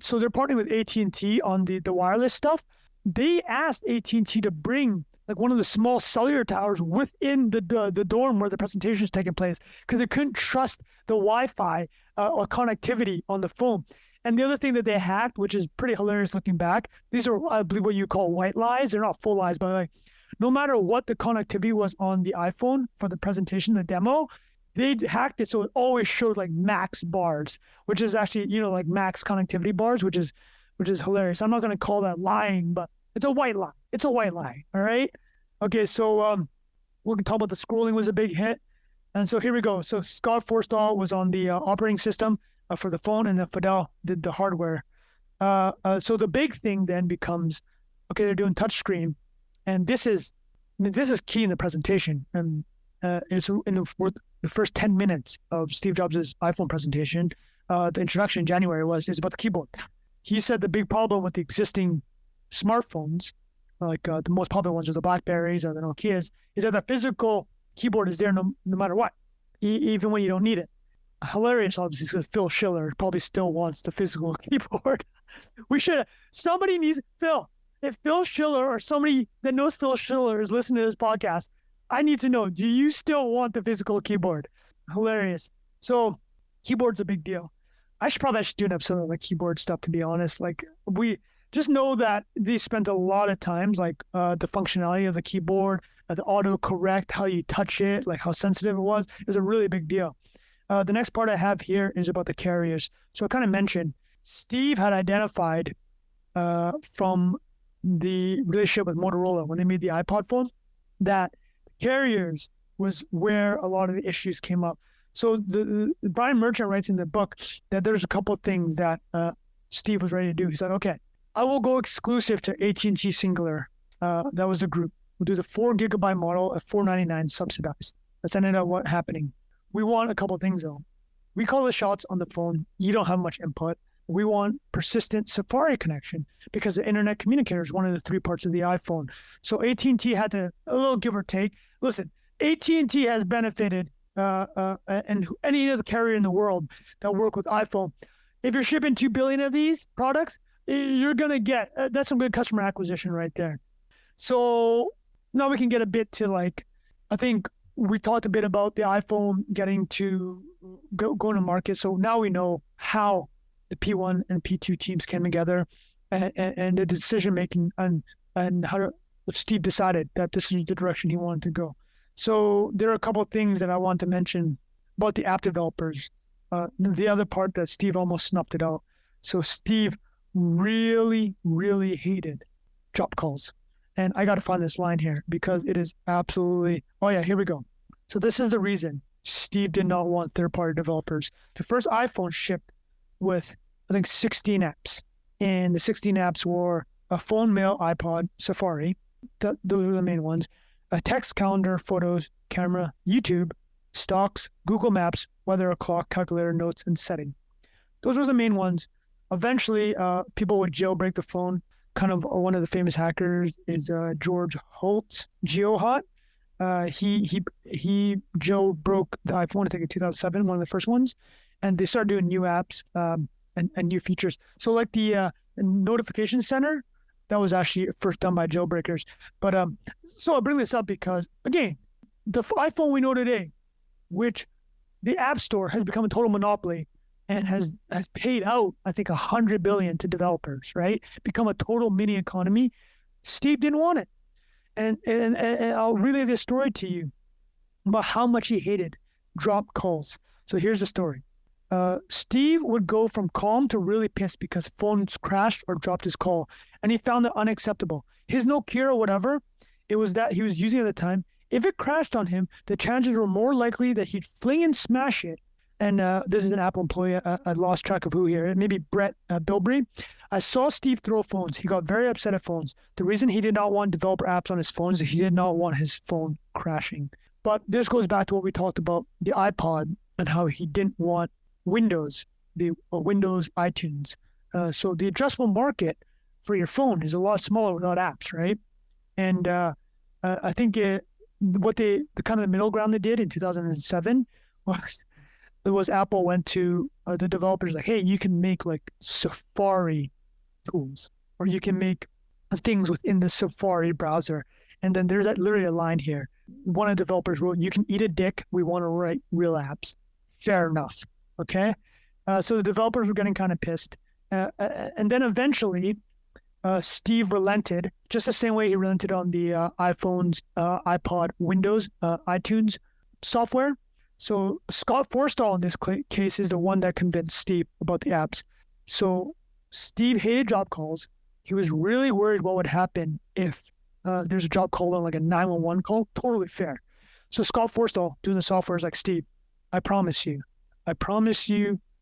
so they're partnering with AT&T on the wireless stuff. They asked AT&T to bring like one of the small cellular towers within the dorm where the presentation is taking place, because they couldn't trust the Wi-Fi or connectivity on the phone. And the other thing that they hacked, which is pretty hilarious looking back, these are, I believe, what you call white lies. They're not full lies, but like no matter what the connectivity was on the iPhone for the presentation, the demo, they hacked it so it always showed like max bars, which is actually, like max connectivity bars, which is hilarious. I'm not going to call that lying, but it's a white lie. It's a white lie. All right. Okay. So we're going to talk about the scrolling was a big hit. And so here we go. So Scott Forstall was on the operating system for the phone, and then Fidel did the hardware. So the big thing then becomes, okay, they're doing touchscreen. And this is key in the presentation. And it's in the first 10 minutes of Steve Jobs' iPhone presentation. The introduction in January is about the keyboard. He said the big problem with the existing smartphones, like the most popular ones are the Blackberries or the Nokias, is that the physical keyboard is there no matter what, even when you don't need it. Hilarious, obviously, because Phil Schiller probably still wants the physical keyboard. Somebody needs, Phil, if Phil Schiller or somebody that knows Phil Schiller is listening to this podcast, I need to know, do you still want the physical keyboard? Hilarious. So keyboard's a big deal. I should do an episode of like keyboard stuff, to be honest. Like we just know that they spent a lot of times like the functionality of the keyboard, the auto correct, how you touch it, like how sensitive it was. It was a really big deal. The next part I have here is about the carriers. So I kind of mentioned Steve had identified from the relationship with Motorola when they made the iPod phone that carriers was where a lot of the issues came up. So the Brian Merchant writes in the book that there's a couple of things that Steve was ready to do. He said, okay, I will go exclusive to AT&T Singular. That was a group. We'll do the 4 gigabyte model at $499 subsidized. That's ended up what happening. We want a couple of things though. We call the shots on the phone. You don't have much input. We want persistent Safari connection because the internet communicator is one of the 3 parts of the iPhone. So AT&T had to, a little give or take. Listen, AT&T has benefited, and any other carrier in the world that work with iPhone. If you're shipping 2 billion of these products, you're going to get, that's some good customer acquisition right there. So now we can get a bit to like, I think we talked a bit about the iPhone getting to go to market. So now we know how the P1 and P2 teams came together and the decision-making and how Steve decided that this is the direction he wanted to go. So there are a couple of things that I want to mention about the app developers. The other part that Steve almost snuffed it out. So Steve really, really hated drop calls. And I got to find this line here because it is absolutely, oh yeah, here we go. So this is the reason Steve did not want third-party developers. The first iPhone shipped with, I think, 16 apps. And the 16 apps were a phone, mail, iPod, Safari. Those are the main ones. A text, calendar, photos, camera, YouTube, stocks, Google Maps, weather, a clock, calculator, notes, and setting. Those were the main ones. Eventually, people would jailbreak the phone. Kind of one of the famous hackers is George Holtz, GeoHot. He jailbroke the iPhone, I think in 2007, one of the first ones, and they started doing new apps and new features. So like the notification center, that was actually first done by jailbreakers. But so I bring this up because again, the iPhone we know today, which the App Store has become a total monopoly and has paid out, I think, $100 billion to developers, right? Become a total mini economy. Steve didn't want it. And I'll relay this story to you about how much he hated drop calls. So here's the story. Steve would go from calm to really pissed because phones crashed or dropped his call, and he found it unacceptable. His Nokia or whatever, it was that he was using at the time, if it crashed on him, the chances were more likely that he'd fling and smash it. And this is an Apple employee. I lost track of who here. Maybe Brett Bilbrey. I saw Steve throw phones. He got very upset at phones. The reason he did not want developer apps on his phone is he did not want his phone crashing. But this goes back to what we talked about, the iPod, and how he didn't want Windows, the Windows iTunes. So the addressable market for your phone is a lot smaller without apps, right? And I think the kind of middle ground they did in 2007 was Apple went to the developers like, hey, you can make like Safari tools, or you can make things within the Safari browser. And then there's literally a line here. One of the developers wrote, you can eat a dick. We want to write real apps. Fair enough. Okay. So the developers were getting kind of pissed. And then eventually, Steve relented, just the same way he relented on the iPhones, iPod, Windows, iTunes software. So Scott Forstall in this case is the one that convinced Steve about the apps. So Steve hated job calls. He was really worried what would happen if there's a job call on like a 911 call. Totally fair. So Scott Forstall doing the software is like, Steve, I promise you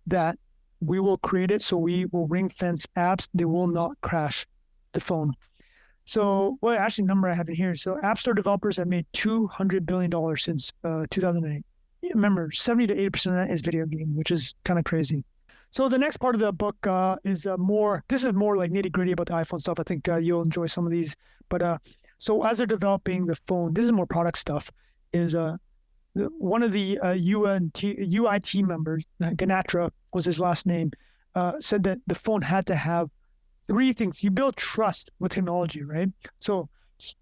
that we will create it so we will ring fence apps. They will not crash the phone. So, well, actually, number I have in here. So App Store developers have made $200 billion since 2008. Remember, 70 to 80% of that is video game, which is kind of crazy. So the next part of the book is this is more like nitty gritty about the iPhone stuff. I think you'll enjoy some of these. But so as they're developing the phone, this is more product stuff, is one of the UIT members, Ganatra was his last name, said that the phone had to have three things. You build trust with technology, right? So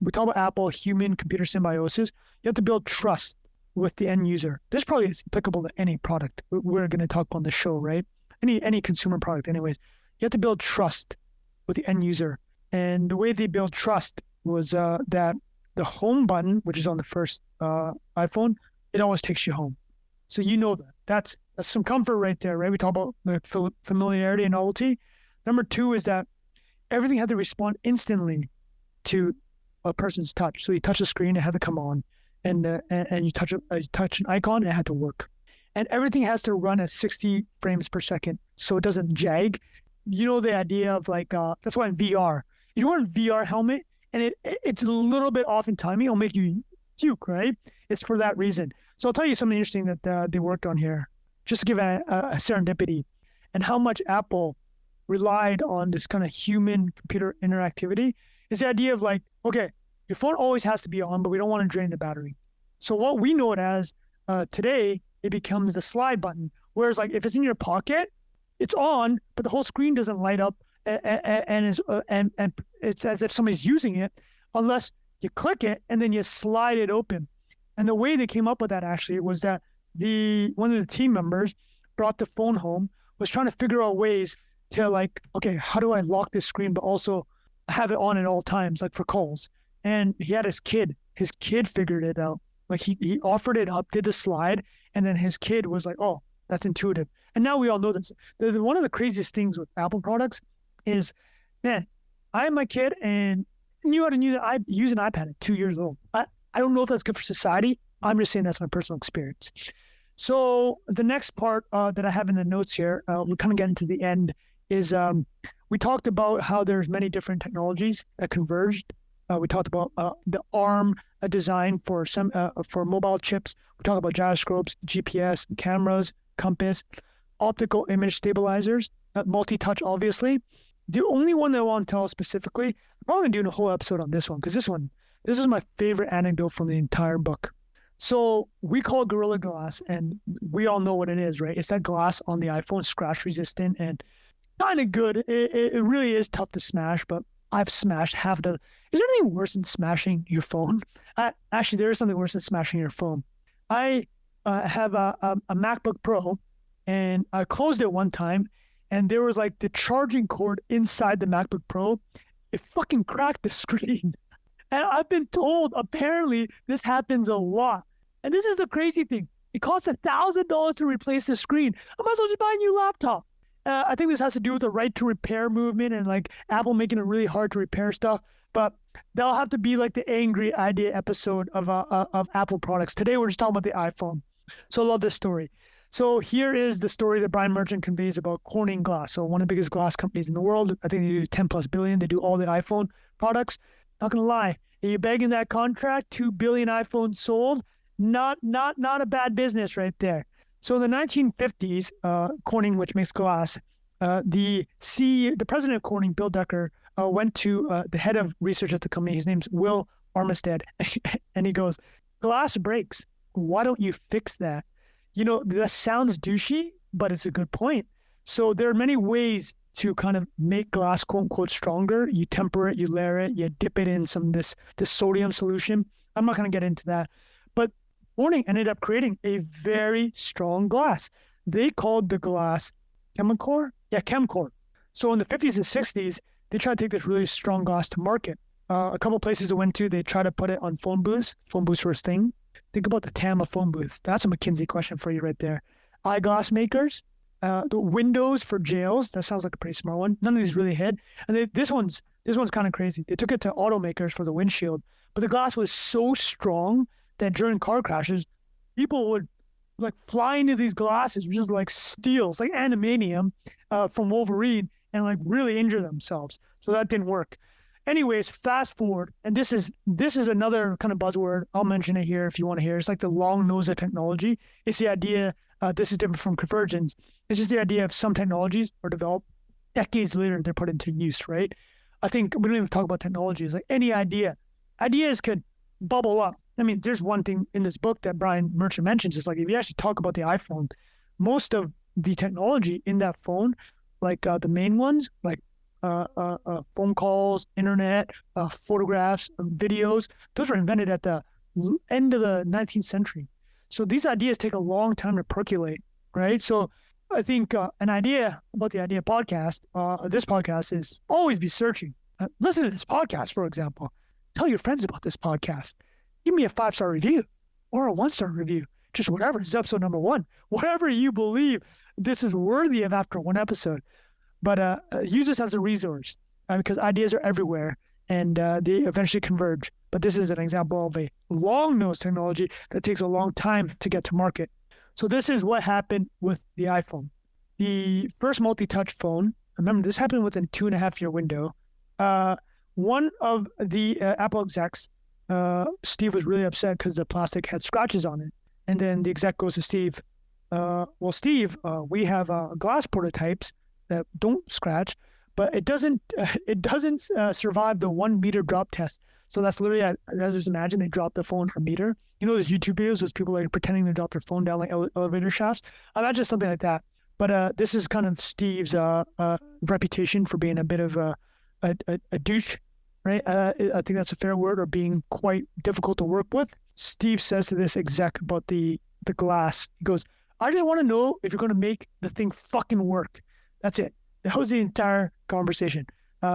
we talk about Apple, human-computer symbiosis. You have to build trust with the end user. This probably is applicable to any product we're going to talk about on the show, right? Any consumer product anyways. You have to build trust with the end user. And the way they build trust was that the home button, which is on the first iPhone, it always takes you home. So you know that. That's some comfort right there, right? We talk about the familiarity and novelty. Number two is that everything had to respond instantly to a person's touch. So you touch the screen, it had to come on. And you touch an icon, it had to work. And everything has to run at 60 frames per second so it doesn't jag. You know the idea of like, that's why in VR, you wear a VR helmet and it's a little bit off in timing, it'll make you puke, right? It's for that reason. So I'll tell you something interesting that they worked on here, just to give a serendipity, and how much Apple relied on this kind of human-computer interactivity is the idea of like, okay, your phone always has to be on, but we don't want to drain the battery. So what we know it as today, it becomes the slide button. Whereas like if it's in your pocket, it's on, but the whole screen doesn't light up and it's as if somebody's using it unless you click it and then you slide it open. And the way they came up with that actually was that one of the team members brought the phone home, was trying to figure out ways to like, okay, how do I lock this screen but also have it on at all times, like for calls? And he had his kid figured it out. Like he offered it up, did the slide, and then his kid was like, oh, that's intuitive. And now we all know this. One of the craziest things with Apple products is, man, I have my kid and knew how to use an iPad at 2 years old. I don't know if that's good for society. I'm just saying that's my personal experience. So the next part that I have in the notes here, we're kind of getting to the end, is we talked about how there's many different technologies that converged. We talked about the ARM design for mobile chips. We talked about gyroscopes, GPS, cameras, compass, optical image stabilizers, multi-touch, obviously. The only one that I want to tell specifically, I'm probably doing a whole episode on this one, because this is my favorite anecdote from the entire book. So we call it Gorilla Glass, and we all know what it is, right? It's that glass on the iPhone, scratch resistant and kind of good. It really is tough to smash, but I've smashed half the. Is there anything worse than smashing your phone? Actually, there is something worse than smashing your phone. I have a MacBook Pro, and I closed it one time, and there was like the charging cord inside the MacBook Pro. It fucking cracked the screen. And I've been told apparently this happens a lot. And this is the crazy thing. It costs $1,000 to replace the screen. I might as well just buy a new laptop. I think this has to do with the right to repair movement and like Apple making it really hard to repair stuff. But That'll have to be like the angry idea episode of Apple products. Today we're just talking about the iPhone. So I love this story. So here is the story that Brian Merchant conveys about Corning Glass. So one of the biggest glass companies in the world. I think they do 10 plus billion. They do all the iPhone products. Not gonna lie, are you bagging that contract? 2 billion iPhones sold. Not a bad business right there. So in the 1950s, Corning, which makes glass, the president of Corning, Bill Decker, went to the head of research at the company. His name's Will Armistead, and he goes, "Glass breaks. Why don't you fix that?" That sounds douchey, but it's a good point. So there are many ways to kind of make glass, quote unquote, stronger. You temper it, you layer it, you dip it in some this sodium solution. I'm not going to get into that, but Corning ended up creating a very strong glass. They called the glass Chemcore. Yeah, Chemcore. So in the 50s and 60s, they tried to take this really strong glass to market. A couple places I went to, they tried to put it on phone booths. Phone booths were a thing. Think about the TAM of phone booths. That's a McKinsey question for you right there. Eyeglass makers, the windows for jails. That sounds like a pretty smart one. None of these really hit. And this one's kind of crazy. They took it to automakers for the windshield, but the glass was so strong that during car crashes, people would like fly into these glasses, just like steels, like animanium from Wolverine, and like really injure themselves. So that didn't work. Anyways, fast forward, and this is another kind of buzzword. I'll mention it here if you want to hear. It's like the long nose of technology. It's the idea. This is different from Convergence. It's just the idea of some technologies are developed decades later, they're put into use, right? I think we don't even talk about technologies. Like any ideas could bubble up. I mean, there's one thing in this book that Brian Merchant mentions. It's like if you actually talk about the iPhone, most of the technology in that phone, like the main ones, like phone calls, internet, photographs, videos, those were invented at the end of the 19th century. So these ideas take a long time to percolate, right? So I think an idea about the idea podcast, this podcast, is always be searching. Listen to this podcast, for example. Tell your friends about this podcast. Give me a 5-star review or a 1-star review. Just whatever. This is episode number 1. Whatever you believe this is worthy of after one episode. But use this as a resource because ideas are everywhere and they eventually converge. But this is an example of a long-nose technology that takes a long time to get to market. So this is what happened with the iPhone. The first multi-touch phone, remember this happened within 2.5-year window. One of the Apple execs, Steve, was really upset because the plastic had scratches on it. And then the exec goes to Steve, well, Steve, we have glass prototypes that don't scratch, but it doesn't survive the 1 meter drop test. So that's literally, I just imagine they drop the phone from a meter. You know those YouTube videos, those people like pretending to drop their phone down like elevator shafts? Imagine something like that. But this is kind of Steve's reputation for being a bit of a douche, right? I think that's a fair word, or being quite difficult to work with. Steve says to this exec about the glass, he goes, I just want to know if you're going to make the thing fucking work. That's it. That was the entire conversation.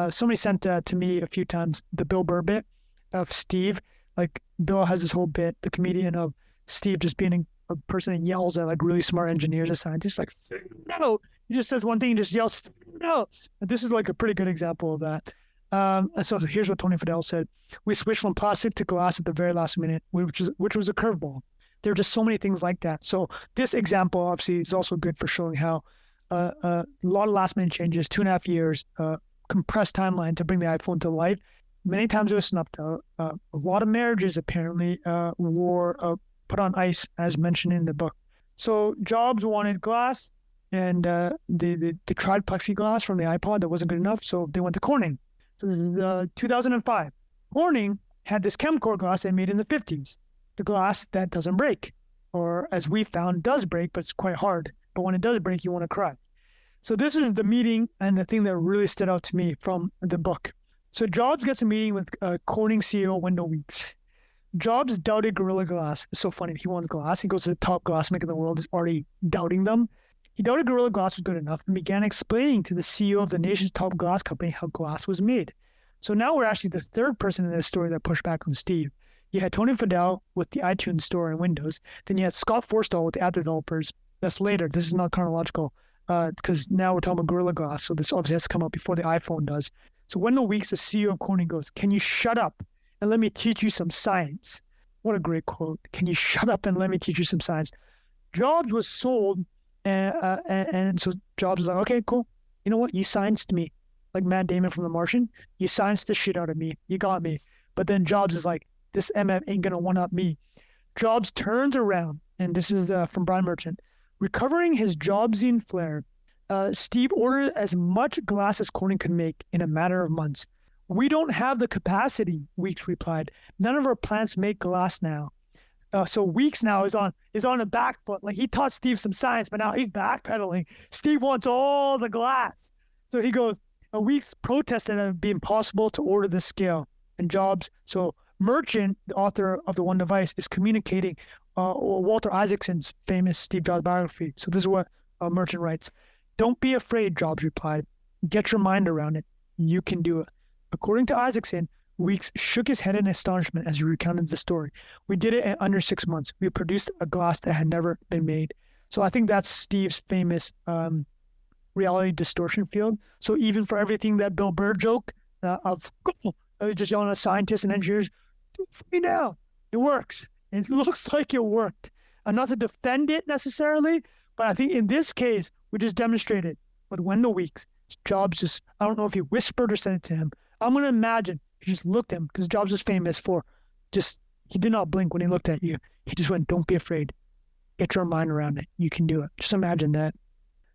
Somebody sent to me a few times the Bill Burr bit of Steve. Like Bill has this whole bit, the comedian, of Steve just being a person that yells at like really smart engineers and scientists, like, no. He just says one thing and just yells, no. And this is like a pretty good example of that. So here's what Tony Fadell said. We switched from plastic to glass at the very last minute, which was a curveball. There are just so many things like that. So this example obviously is also good for showing how a lot of last minute changes, 2.5 years, compressed timeline to bring the iPhone to life. Many times it was snuffed out. A lot of marriages apparently were put on ice, as mentioned in the book. So Jobs wanted glass, and they tried plexiglass from the iPod. That wasn't good enough, so they went to Corning. So this is 2005. Corning had this Chemcore glass they made in the 50s. The glass that doesn't break, or as we found, does break, but it's quite hard. But when it does break, you want to cry. So this is the meeting and the thing that really stood out to me from the book. So Jobs gets a meeting with Corning CEO Wendell Weeks. Jobs doubted Gorilla Glass. It's so funny. He wants glass. He goes to the top glass maker in the world, is already doubting them. He doubted Gorilla Glass was good enough and began explaining to the CEO of the nation's top glass company how glass was made. So now we're actually the third person in this story that pushed back on Steve. You had Tony Fadell with the iTunes store and Windows. Then you had Scott Forstall with the app developers. That's later. This is not chronological because now we're talking about Gorilla Glass. So this obviously has to come out before the iPhone does. So Wendell Weeks, the CEO of Corning, goes, "Can you shut up and let me teach you some science?" What a great quote. "Can you shut up and let me teach you some science?" Jobs was sold, and so Jobs was like, "Okay, cool. You know what? You scienced me, like Matt Damon from The Martian. You scienced the shit out of me. You got me." But then Jobs is like, "This MF ain't gonna one up me." Jobs turns around, and this is from Brian Merchant. Recovering his Jobsian flair, Steve ordered as much glass as Corning could make in a matter of months. "We don't have the capacity," Weeks replied. "None of our plants make glass now." So Weeks now is on a back foot. Like, he taught Steve some science, but now he's backpedaling. Steve wants all the glass. So he goes, Weeks protested that it would be impossible to order this scale. And Jobs, so Merchant, the author of The One Device, is communicating Walter Isaacson's famous Steve Jobs biography. So this is what Merchant writes. "Don't be afraid," Jobs replied. "Get your mind around it. You can do it." According to Isaacson, Weeks shook his head in astonishment as he recounted the story. "We did it in under 6 months. We produced a glass that had never been made." So I think that's Steve's famous reality distortion field. So even for everything that Bill Burr joke of just yelling at scientists and engineers, "Do it for me now," it works. It looks like it worked. Not to defend it necessarily, but I think in this case, we just demonstrated with Wendell Weeks. Jobs just, I don't know if he whispered or said it to him. I'm going to imagine he just looked at him, because Jobs is famous for he did not blink when he looked at you. He just went, "Don't be afraid. Get your mind around it. You can do it." Just imagine that.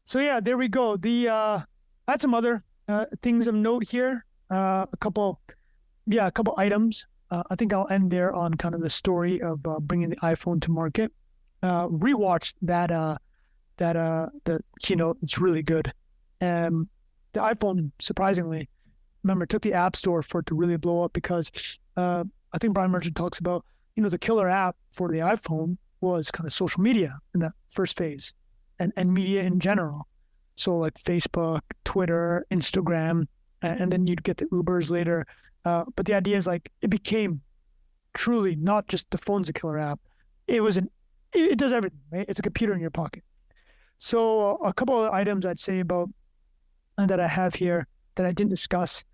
So yeah, there we go. I had some other things of note here. A couple items. I think I'll end there on kind of the story of bringing the iPhone to market. Rewatched the keynote. It's really good. The iPhone, surprisingly, remember, took the App Store for it to really blow up, because I think Brian Merchant talks about, the killer app for the iPhone was kind of social media in that first phase, and media in general. So like Facebook, Twitter, Instagram, and then you'd get the Ubers later. But the idea is, like, it became truly not just the phone's a killer app. It does everything, right? It's a computer in your pocket. So a couple of items I'd say about that I have here that I didn't discuss.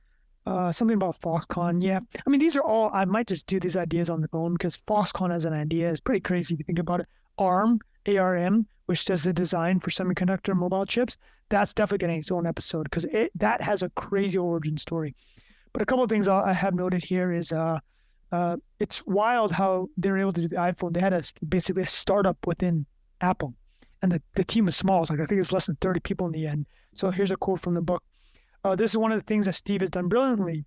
Something about Foxconn. Yeah. I mean, these are all, I might just do these ideas on their own, because Foxconn as an idea is pretty crazy if you think about it. ARM, which does the design for semiconductor mobile chips, that's definitely getting its own episode, because that has a crazy origin story. But a couple of things I have noted here is it's wild how they were able to do the iPhone. They had basically a startup within Apple, and the team was small. It's like, I think it was less than 30 people in the end. So here's a quote from the book. This is one of the things that Steve has done brilliantly.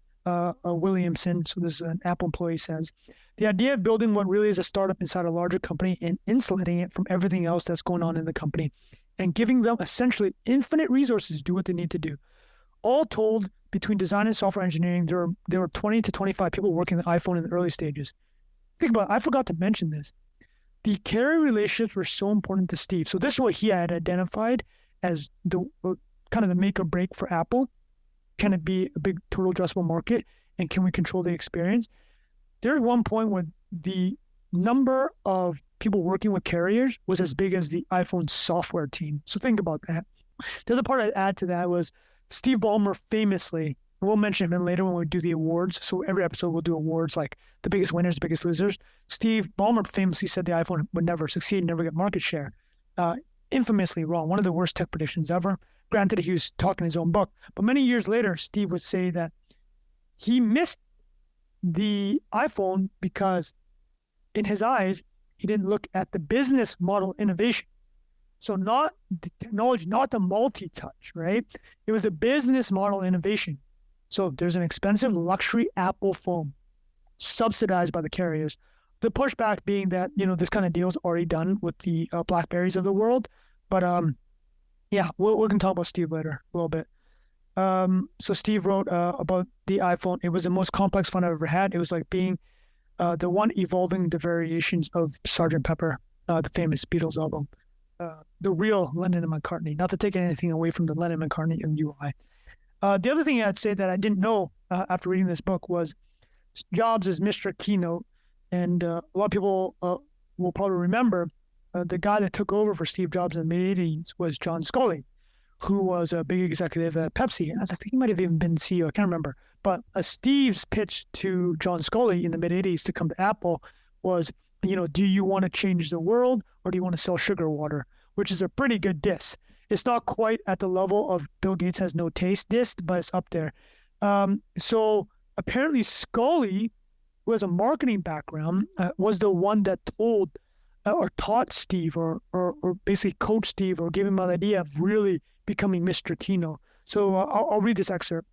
Williamson, so this is an Apple employee, says, "The idea of building what really is a startup inside a larger company and insulating it from everything else that's going on in the company, and giving them essentially infinite resources to do what they need to do. All told, between design and software engineering, there were 20 to 25 people working on the iPhone in the early stages." Think about it. I forgot to mention this. The carrier relationships were so important to Steve. So this is what he had identified as the kind of the make or break for Apple. Can it be a big total addressable market, and can we control the experience? There's one point where the number of people working with carriers was as big as the iPhone software team. So think about that. The other part I'd add to that was Steve Ballmer famously, and we'll mention him later when we do the awards. So every episode we'll do awards, like the biggest winners, the biggest losers. Steve Ballmer famously said the iPhone would never succeed, never get market share. Infamously wrong. One of the worst tech predictions ever. Granted, he was talking his own book, but many years later, Steve would say that he missed the iPhone because, in his eyes, he didn't look at the business model innovation. So not the technology, not the multi-touch, right? It was a business model innovation. So there's an expensive luxury Apple phone subsidized by the carriers. The pushback being that, this kind of deal is already done with the BlackBerries of the world. But yeah, we're going to talk about Steve later a little bit. So Steve wrote about the iPhone. It was the most complex phone I've ever had. It was like being the one evolving the variations of Sgt. Pepper, the famous Beatles album. The real Lennon and McCartney, not to take anything away from the Lennon McCartney and UI. The other thing I'd say that I didn't know after reading this book was Jobs is Mr. Keynote. And a lot of people will probably remember the guy that took over for Steve Jobs in the mid-'80s was John Sculley, who was a big executive at Pepsi. I think he might have even been CEO. I can't remember. But Steve's pitch to John Scully in the mid 80s to come to Apple was, do you want to change the world or do you want to sell sugar water? Which is a pretty good diss. It's not quite at the level of Bill Gates has no taste diss, but it's up there. So apparently Scully, who has a marketing background, was the one that told or taught Steve or basically coached Steve or gave him an idea of really becoming Mr. Keynote. So I'll read this excerpt.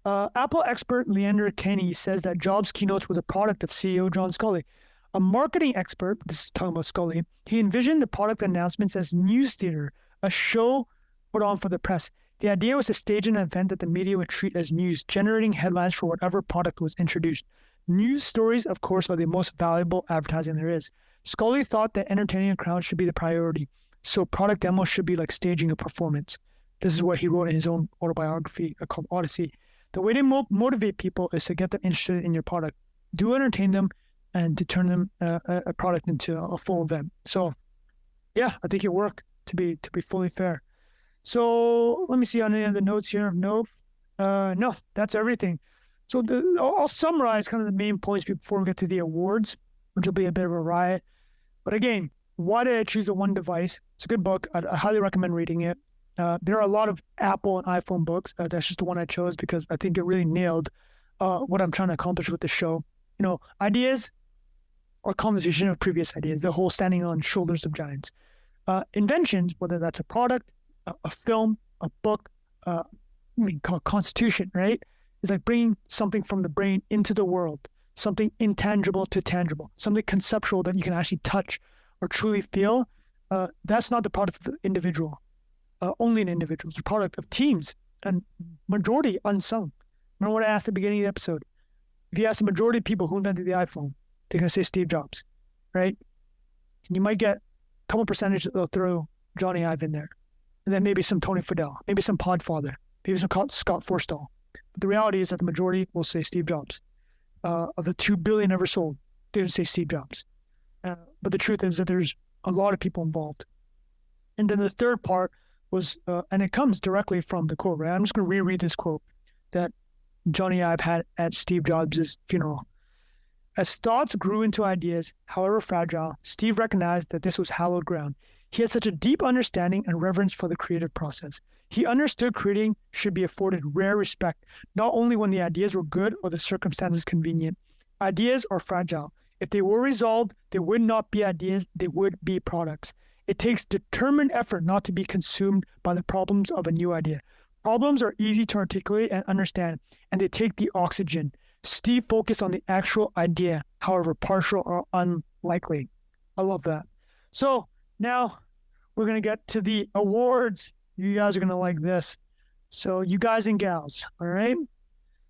Apple expert Leander Kenny says that Jobs' keynotes were the product of CEO John Scully. A marketing expert, this is talking about Scully, he envisioned the product announcements as news theater, a show put on for the press. The idea was to stage an event that the media would treat as news, generating headlines for whatever product was introduced. News stories, of course, are the most valuable advertising there is. Scully thought that entertaining a crowd should be the priority, so product demos should be like staging a performance. This is what he wrote in his own autobiography called Odyssey. The way to motivate people is to get them interested in your product. Do entertain them and to turn them a product into a full event. So, yeah, I think it worked to be fully fair. So let me see on any of the notes here. No, that's everything. So I'll summarize kind of the main points before we get to the awards, which will be a bit of a riot. But again, why did I choose the One Device? It's a good book. I highly recommend reading it. There are a lot of Apple and iPhone books. That's just the one I chose because I think it really nailed what I'm trying to accomplish with the show. Ideas or conversation of previous ideas, the whole standing on shoulders of giants. Inventions, whether that's a product, a film, a book, called Constitution, right? It's like bringing something from the brain into the world, something intangible to tangible, something conceptual that you can actually touch or truly feel. That's not the product of the individual, only an individual. It's a product of teams and majority unsung. Remember what I asked at the beginning of the episode? If you ask the majority of people who invented the iPhone, they're going to say Steve Jobs, right? And you might get a couple percentage that they'll throw Johnny Ive in there. And then maybe some Tony Fadell, maybe some Podfather, maybe some Scott Forstall. But the reality is that the majority will say Steve Jobs. Of the 2 billion ever sold, they didn't say Steve Jobs. But the truth is that there's a lot of people involved. And then the third part was, and it comes directly from the quote, right? I'm just going to reread this quote that Johnny Ive had at Steve Jobs' funeral. As thoughts grew into ideas, however fragile, Steve recognized that this was hallowed ground. He had such a deep understanding and reverence for the creative process. He understood creating should be afforded rare respect, not only when the ideas were good or the circumstances convenient. Ideas are fragile. If they were resolved, they would not be ideas, they would be products. It takes determined effort not to be consumed by the problems of a new idea. Problems are easy to articulate and understand, and they take the oxygen. Steve focused on the actual idea, however partial or unlikely. I love that. So now we're going to get to the awards. You guys are going to like this. So you guys and gals, all right?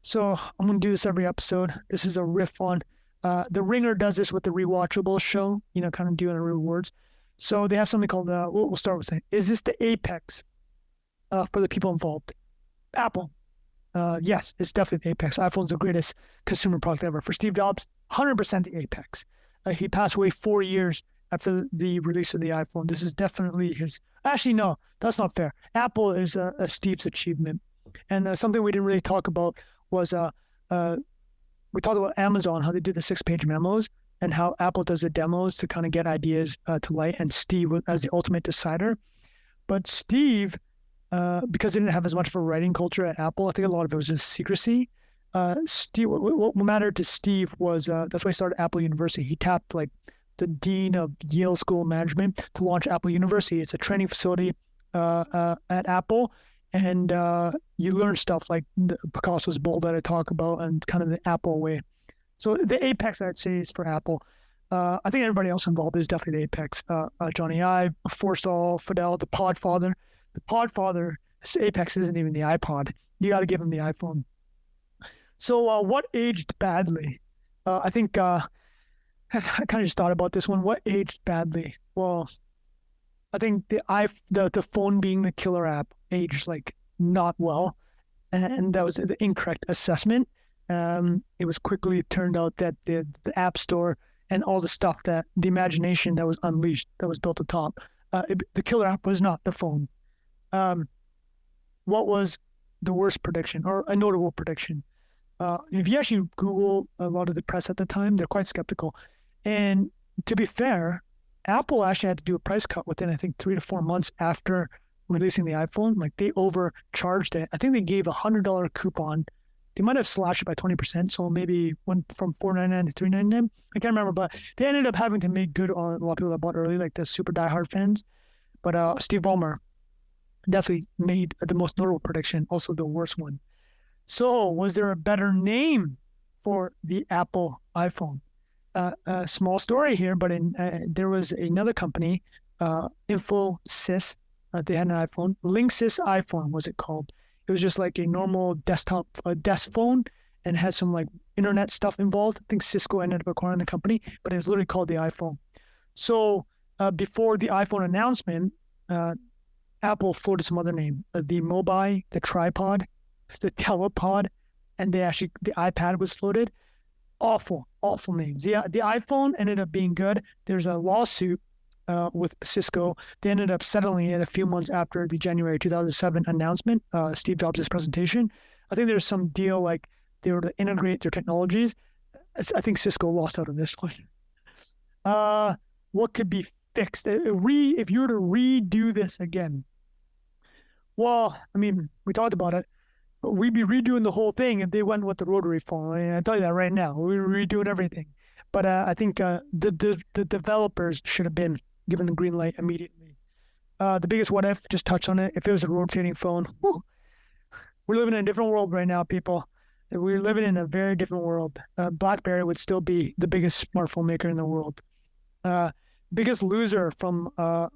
So I'm going to do this every episode. This is a riff on, The Ringer does this with the Rewatchables show, kind of doing the rewards. So they have something called, we'll start with it. Is this the apex for the people involved? Apple. Yes, it's definitely the apex. iPhone's the greatest consumer product ever. For Steve Jobs, 100% the apex. He passed away 4 years after the release of the iPhone. This is definitely his. Actually, no, that's not fair. Apple is Steve's achievement. And something we didn't really talk about was we talked about Amazon, how they do the 6-page memos, and how Apple does the demos to kind of get ideas to light, and Steve as the ultimate decider. But Steve, because they didn't have as much of a writing culture at Apple, I think a lot of it was just secrecy. Steve, what mattered to Steve was that's why he started Apple University. He tapped like the dean of Yale School of Management to launch Apple University. It's a training facility at Apple, and you learn stuff like Picasso's bowl that I talk about and kind of the Apple way. So the apex, I'd say, is for Apple. I think everybody else involved is definitely the apex. Johnny Ive, Forstall, Fadell, the Podfather. The Podfather, apex isn't even the iPod. You got to give him the iPhone. So what aged badly? I think I kind of just thought about this one. What aged badly? Well, I think the phone being the killer app aged like not well, and that was the incorrect assessment. It was quickly turned out that the App Store and all the stuff that the imagination that was unleashed, that was built atop, the killer app was not the phone. what was the worst prediction or a notable prediction? If you actually Google a lot of the press at the time, they're quite skeptical. And to be fair, Apple actually had to do a price cut within, I think, 3 to 4 months after releasing the iPhone. Like they overcharged it. I think they gave $100 coupon. They might have slashed it by 20%, so maybe went from $4.99 to $3.99. I can't remember, but they ended up having to make good on a lot of people that bought early, like the super diehard fans. But Steve Ballmer definitely made the most notable prediction, also the worst one. So was there a better name for the Apple iPhone? A small story here, but there was another company, Infosys. They had an iPhone. Linksys iPhone was it called. It was just like a normal desktop desk phone and had some like internet stuff involved. I think Cisco ended up acquiring the company, but it was literally called the iPhone. So before the iPhone announcement, Apple floated some other name, the Mobile, the Tripod, the Telepod, and the iPad was floated. Awful names. The iPhone ended up being good. There's a lawsuit with Cisco. They ended up settling it a few months after the January 2007 announcement, Steve Jobs' presentation. I think there's some deal like they were to integrate their technologies. I think Cisco lost out on this one. What could be fixed? If you were to redo this again, well, I mean, we talked about it. We'd be redoing the whole thing if they went with the rotary phone. I mean, I tell you that right now. We're redoing everything. But I think the developers should have been given the green light immediately. The biggest what if, just touch on it. If it was a rotating phone, we're living in a different world right now, people. We're living in a very different world. BlackBerry would still be the biggest smartphone maker in the world. Biggest loser from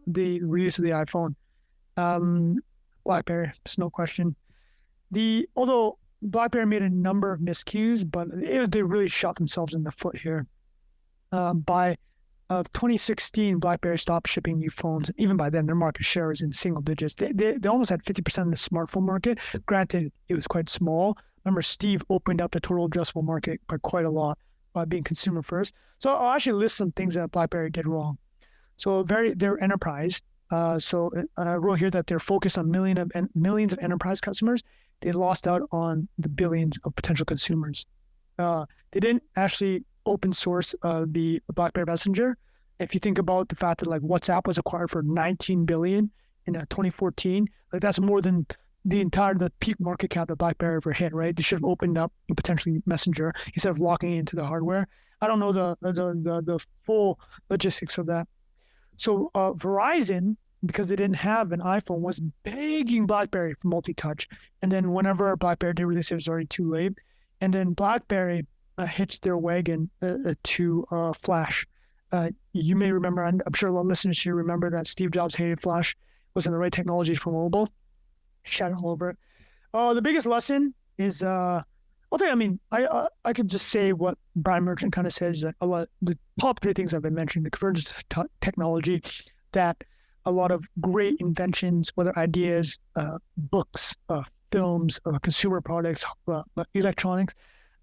the release of the iPhone. BlackBerry, there's no question. Although BlackBerry made a number of miscues, but they really shot themselves in the foot here. By 2016, BlackBerry stopped shipping new phones. Even by then, their market share was in single digits. They almost had 50% of the smartphone market. Granted, it was quite small. Remember, Steve opened up the total addressable market by quite a lot by being consumer first. So I'll actually list some things that BlackBerry did wrong. So they're enterprise. So I wrote here that they're focused on millions of enterprise customers. They lost out on the billions of potential consumers. They didn't actually open source the BlackBerry Messenger. If you think about the fact that like WhatsApp was acquired for $19 billion in 2014, like that's more than the peak market cap that BlackBerry ever hit, right? They should have opened up a potentially Messenger instead of locking into the hardware. I don't know the full logistics of that. So Verizon, because they didn't have an iPhone, was begging BlackBerry for multi-touch. And then whenever BlackBerry did release it, was already too late. And then BlackBerry hitched their wagon to Flash. You may remember, I'm sure a lot of listeners here remember that Steve Jobs hated Flash, wasn't the right technology for mobile. Shat all over it. The biggest lesson is, I'll tell you, I mean, I could just say what Brian Merchant kind of says, that the top 3 things I've been mentioning, the convergence of technology, that a lot of great inventions, whether ideas, books, films, consumer products, electronics,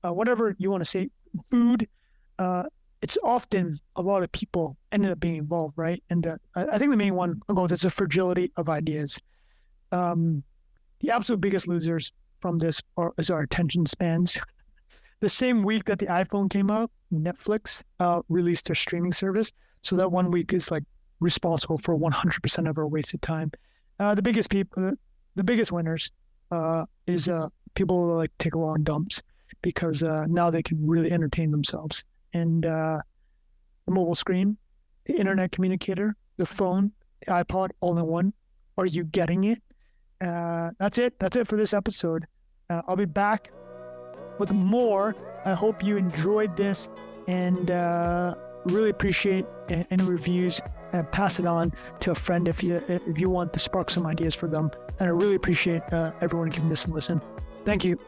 whatever you want to say, food, it's often a lot of people ended up being involved, right? And I think the main one I'll go with is the fragility of ideas. The absolute biggest losers from this is our attention spans. The same week that the iPhone came out, Netflix released their streaming service. So that 1 week is like responsible for 100% of our wasted time. The biggest winners is people who like take long dumps because now they can really entertain themselves. And the mobile screen, the internet communicator, the phone, the iPod, all in one. Are you getting it? That's it. That's it for this episode. I'll be back with more. I hope you enjoyed this and really appreciate any reviews. Pass it on to a friend if you want to spark some ideas for them. And I really appreciate everyone giving this a listen. Thank you.